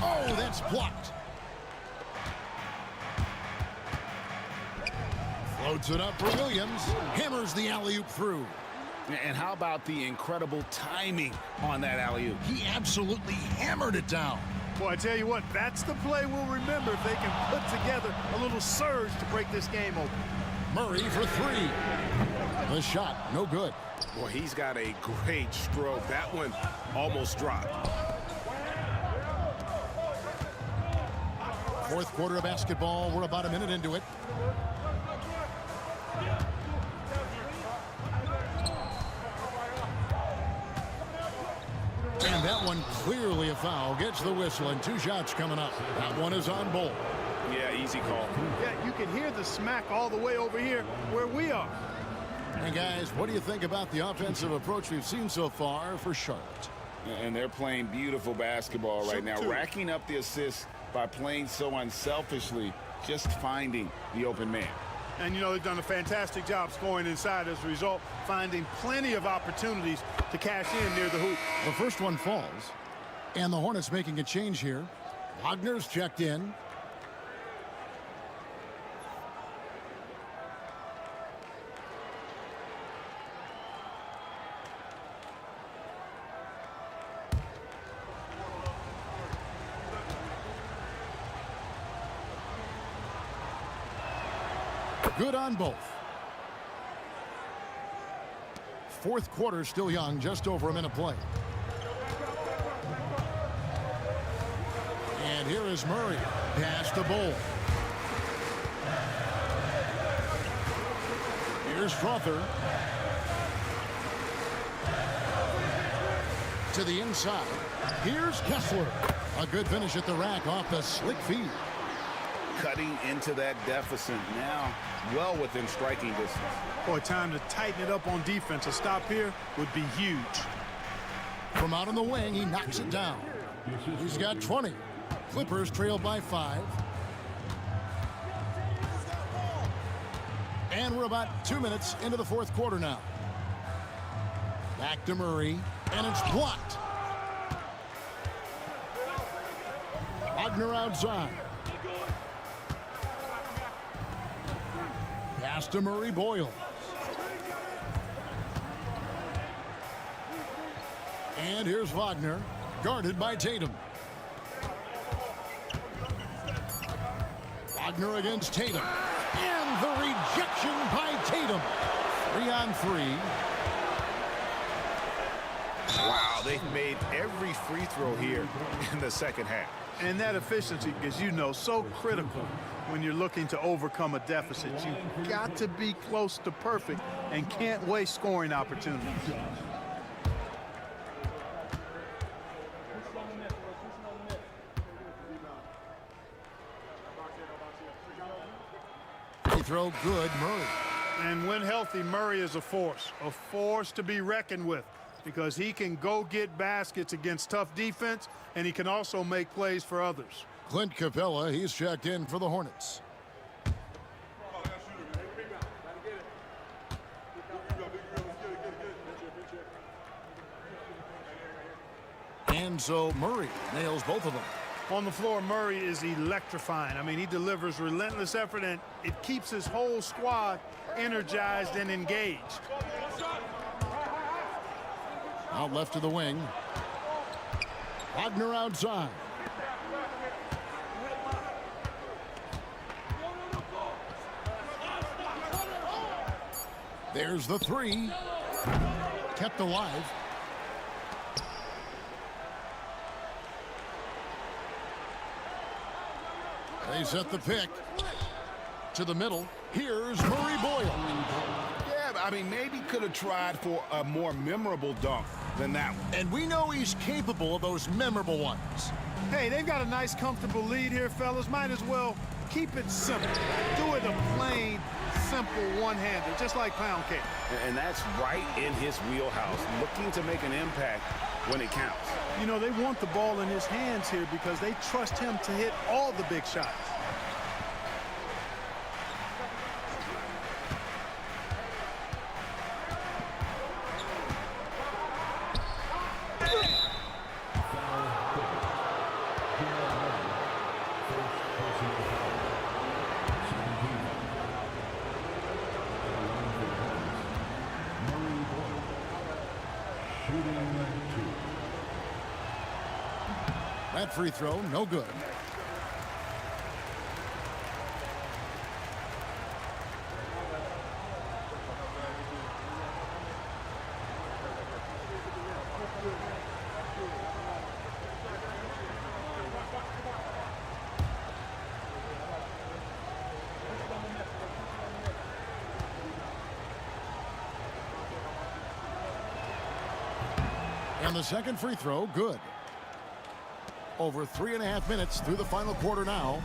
Oh, that's blocked. Floats it up for Williams. Hammers the alley-oop through. And how about the incredible timing on that alley-oop? He absolutely hammered it down. Boy, I tell you what, that's the play we'll remember if they can put together a little surge to break this game open. Murray for 3. The shot, no good. Boy, he's got a great stroke. That one almost dropped. Fourth quarter of basketball. We're about a minute into it. And that one clearly a foul. Gets the whistle, and 2 shots coming up. That one is on Bull. Yeah, easy call. Yeah, you can hear the smack all the way over here where we are. And guys, what do you think about the offensive approach we've seen so far for Charlotte? And they're playing beautiful basketball right now, racking up the assists by playing so unselfishly, just finding the open man. And, you know, they've done a fantastic job scoring inside as a result, finding plenty of opportunities to cash in near the hoop. The first one falls, and the Hornets making a change here. Wagner's checked in. Good on both. Fourth quarter still young, just over a minute play. And And here is Murray. Pass to Bull. Here's Strother. To the inside. Here's Kessler. A good finish at the rack off the slick feed. Cutting into that deficit now, well within striking distance. Boy, time to tighten it up on defense. A stop here would be huge. From out on the wing, he knocks it down. He's got 20. Clippers trail by 5. And we're about 2 minutes into the fourth quarter now. Back to Murray, and it's blocked. Wagner outside. Pass to Murray Boyle. And here's Wagner, guarded by Tatum. Wagner against Tatum. And the rejection by Tatum. 3 on 3. Wow, they've made every free throw here in the second half. And that efficiency, as you know, so critical when you're looking to overcome a deficit. You've got to be close to perfect and can't waste scoring opportunities. Free throw good, Murray. And when healthy, Murray is a force to be reckoned with, because he can go get baskets against tough defense, and he can also make plays for others. Clint Capella, he's checked in for the Hornets. And so Murray nails both of them. On the floor, Murray is electrifying. I mean, he delivers relentless effort, and it keeps his whole squad energized and engaged. Out left to the wing. Wagner outside. There's the 3. Kept alive. They set the pick. To the middle. Here's Murray Boyle. Yeah, I mean, maybe could have tried for a more memorable dunk than that one. And we know he's capable of those memorable ones. Hey, they've got a nice, comfortable lead here, fellas. Might as well keep it simple. Do it a plain, simple one-hander, just like pound cake. And that's right in his wheelhouse, looking to make an impact when it counts. You know, they want the ball in his hands here because they trust him to hit all the big shots. That free throw, no good. And the second free throw, good. Over 3.5 minutes through the final quarter now.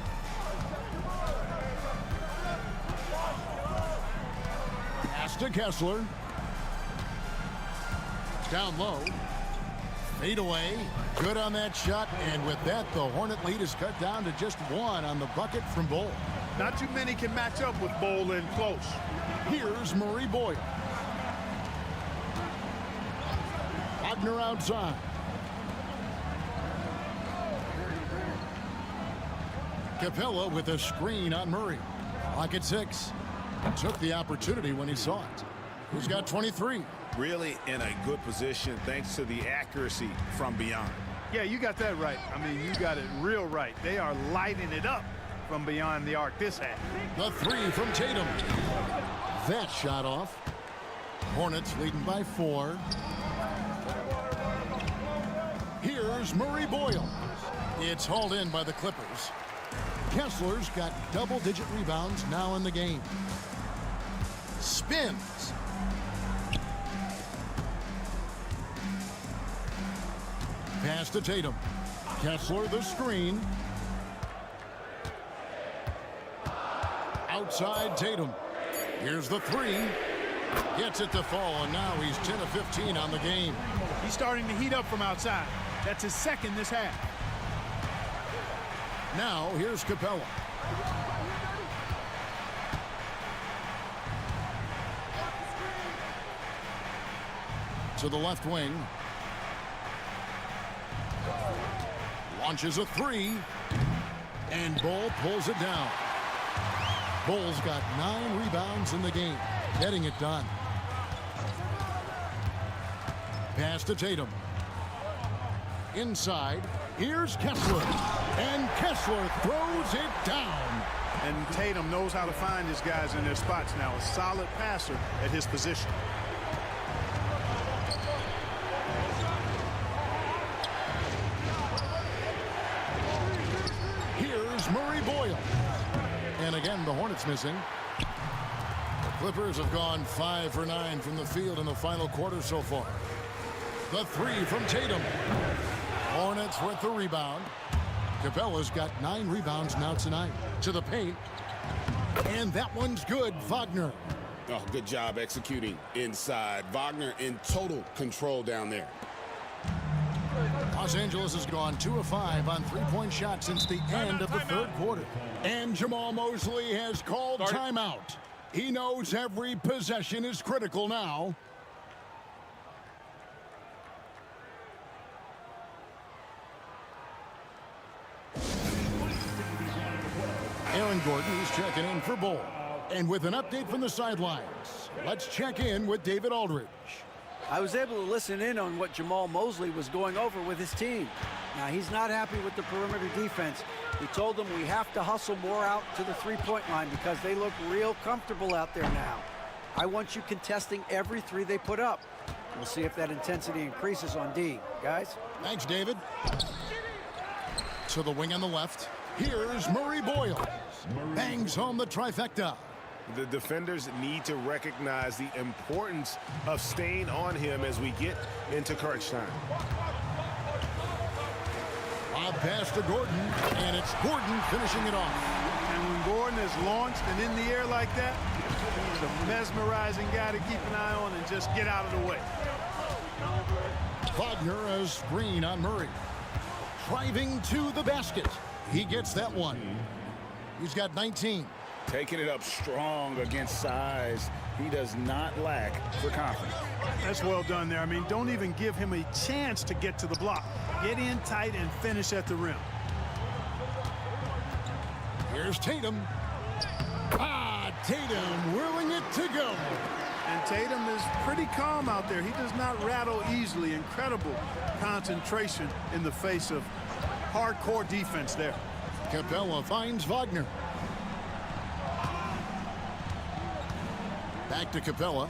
Pass to Kessler. Down low. Fade away. Good on that shot. And with that, the Hornet lead is cut down to just 1 on the bucket from Bull. Not too many can match up with Bull in close. Here's Murray Boyle. Wagner outside. Capella with a screen on Murray. Clock at 6. Took the opportunity when he saw it. Who's got 23? Really in a good position thanks to the accuracy from beyond. Yeah, you got that right. I mean, you got it real right. They are lighting it up from beyond the arc this half. The 3 from Tatum. That shot off. Hornets leading by 4. Here's Murray Boyle. It's hauled in by the Clippers. Kessler's got double-digit rebounds now in the game. Spins. Pass to Tatum. Kessler the screen. Outside Tatum. Here's the three. Gets it to fall, and now he's 10 of 15 on the game. He's starting to heat up from outside. That's his second this half. Now here's Capella. To the left wing. Launches a three. And Bull pulls it down. Bull's got 9 rebounds in the game, getting it done. Pass to Tatum. Inside, here's Kessler. And Kessler throws it down. And Tatum knows how to find his guys in their spots now. A solid passer at his position. Here's Murray Boyle. And again, the Hornets missing. The Clippers have gone 5 for 9 from the field in the final quarter so far. The three from Tatum. Hornets with the rebound. Capella's got 9 rebounds now tonight. To the paint. And that one's good. Wagner. Oh, good job executing inside. Wagner in total control down there. Los Angeles has gone 2 of 5 on three-point shots since the end of the third quarter. And Jamal Mosley has called timeout. He knows every possession is critical now. Aaron Gordon is checking in for Bull. And with an update from the sidelines, let's check in with David Aldridge. I was able to listen in on what Jamal Mosley was going over with his team. Now, he's not happy with the perimeter defense. He told them we have to hustle more out to the three-point line because they look real comfortable out there now. I want you contesting every three they put up. We'll see if that intensity increases on D. Guys? Thanks, David. To the wing on the left. Here's Murray Boyle. Bangs home the trifecta. The defenders need to recognize the importance of staying on him as we get into crunch time. Lob pass to Gordon, and it's Gordon finishing it off. And when Gordon is launched and in the air like that, he's a mesmerizing guy to keep an eye on and just get out of the way. Wagner a screen on Murray. Driving to the basket. He gets that one. He's got 19. Taking it up strong against size. He does not lack for confidence. That's well done there. I mean, don't even give him a chance to get to the block. Get in tight and finish at the rim. Here's Tatum. Tatum willing it to go. And Tatum is pretty calm out there. He does not rattle easily. Incredible concentration in the face of hardcore defense there. Capella finds Wagner. Back to Capella.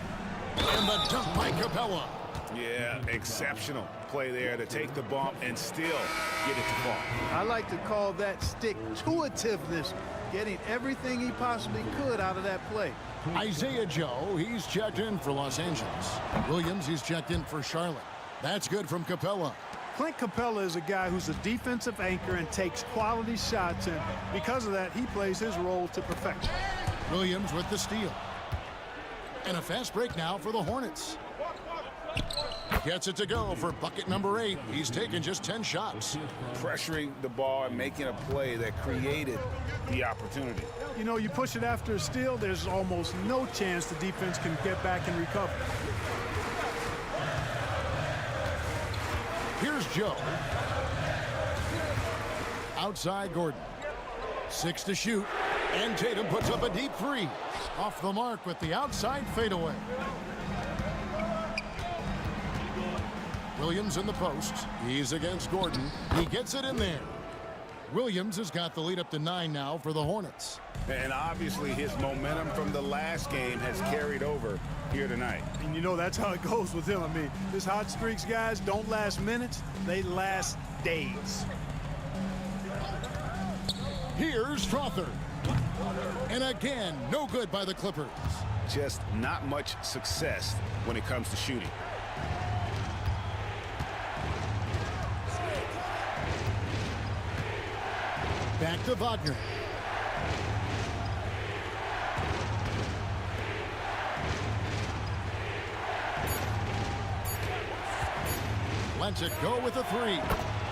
And the dunk by Capella. Yeah, exceptional play there to take the bump and still get it to fall. I like to call that stick-to-itiveness, getting everything he possibly could out of that play. Isaiah Joe, he's checked in for Los Angeles. Williams, he's checked in for Charlotte. That's good from Capella. Clint Capella is a guy who's a defensive anchor and takes quality shots, and because of that, he plays his role to perfection. Williams with the steal. And a fast break now for the Hornets. Gets it to go for bucket number 8. He's taken just 10 shots. Pressuring the ball and making a play that created the opportunity. You know, you push it after a steal, there's almost no chance the defense can get back and recover. Here's Joe. Outside Gordon. 6 to shoot. And Tatum puts up a deep 3. Off the mark with the outside fadeaway. Williams in the post. He's against Gordon. He gets it in there. Williams has got the lead up to 9 now for the Hornets. And obviously his momentum from the last game has carried over here tonight. And you know, that's how it goes with him. I mean, his hot streaks, guys, don't last minutes. They last days. Here's Strother. And again, no good by the Clippers. Just not much success when it comes to shooting. Back to Wagner. Lets it go with a three.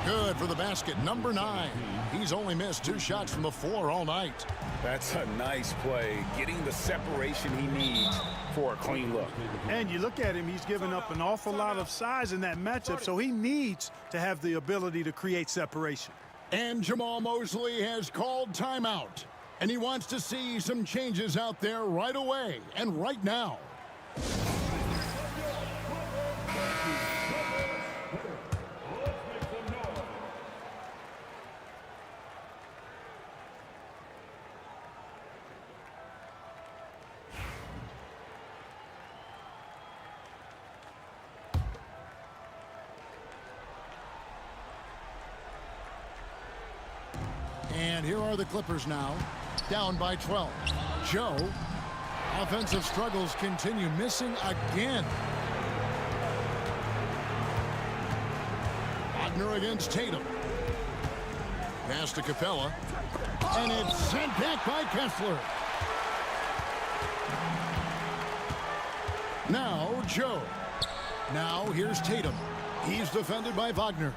Good for the basket, number 9. He's only missed 2 shots from the floor all night. That's a nice play, getting the separation he needs for a clean look. And you look at him, he's given up an awful lot of size in that matchup, so he needs to have the ability to create separation. And Jamal Mosley has called timeout. And he wants to see some changes out there right away and right now. And here are the Clippers now, down by 12. Joe, offensive struggles continue, missing again. Wagner against Tatum. Pass to Capella. And it's sent back by Kessler. Now Joe. Now here's Tatum. He's defended by Wagner.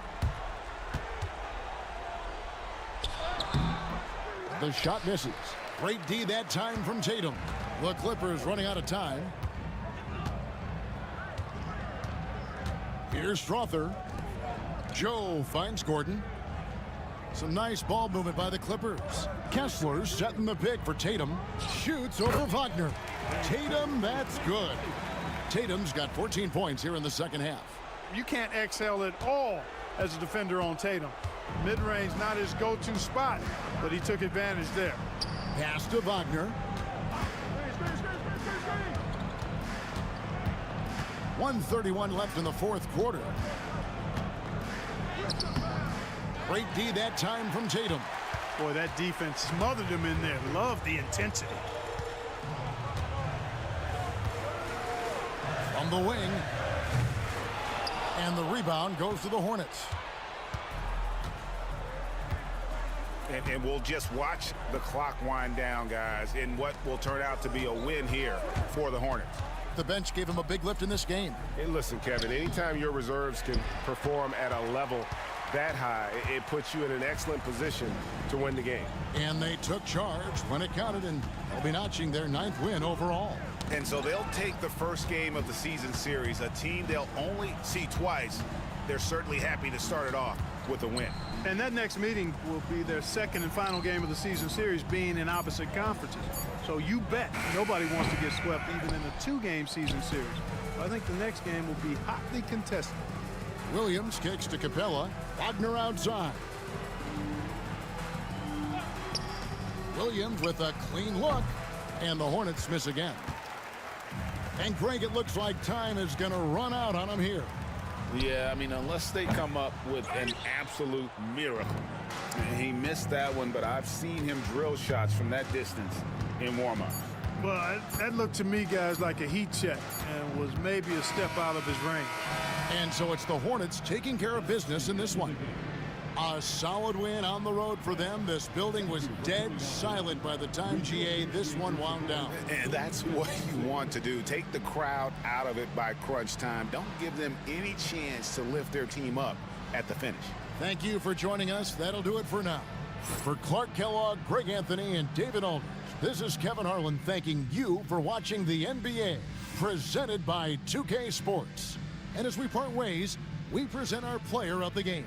The shot misses. Great D that time from Tatum. The Clippers running out of time. Here's Strother. Joe finds Gordon. Some nice ball movement by the Clippers. Kessler setting the pick for Tatum. Shoots over Wagner. Tatum, that's good. Tatum's got 14 points here in the second half. You can't excel at all as a defender on Tatum. Mid-range not his go-to spot, but he took advantage there. Pass to Wagner. 1:31 left in the fourth quarter. Great D that time from Tatum. Boy, that defense smothered him in there. Love the intensity. From the wing. And the rebound goes to the Hornets. And we'll just watch the clock wind down, guys, in what will turn out to be a win here for the Hornets. The bench gave him a big lift in this game. Hey, listen, Kevin, anytime your reserves can perform at a level that high, it puts you in an excellent position to win the game. And they took charge when it counted, and they'll be notching their 9th win overall. And so they'll take the first game of the season series, a team they'll only see twice. They're certainly happy to start it off with a win. And that next meeting will be their second and final game of the season series, being in opposite conferences. So you bet nobody wants to get swept even in a 2-game season series. So I think the next game will be hotly contested. Williams kicks to Capella. Wagner outside. Williams with a clean look. And the Hornets miss again. And Greg, it looks like time is going to run out on them here. Yeah, I mean, unless they come up with an absolute miracle. And he missed that one, but I've seen him drill shots from that distance in warm-up. Well, that looked to me, guys, like a heat check and was maybe a step out of his range. And so it's the Hornets taking care of business in this one. A solid win on the road for them. This building was dead silent by the time, GA, this one wound down. And that's what you want to do. Take the crowd out of it by crunch time. Don't give them any chance to lift their team up at the finish. Thank you for joining us. That'll do it for now. For Clark Kellogg, Greg Anthony, and David Aldridge, this is Kevin Harlan thanking you for watching the NBA, presented by 2K Sports. And as we part ways, we present our player of the game.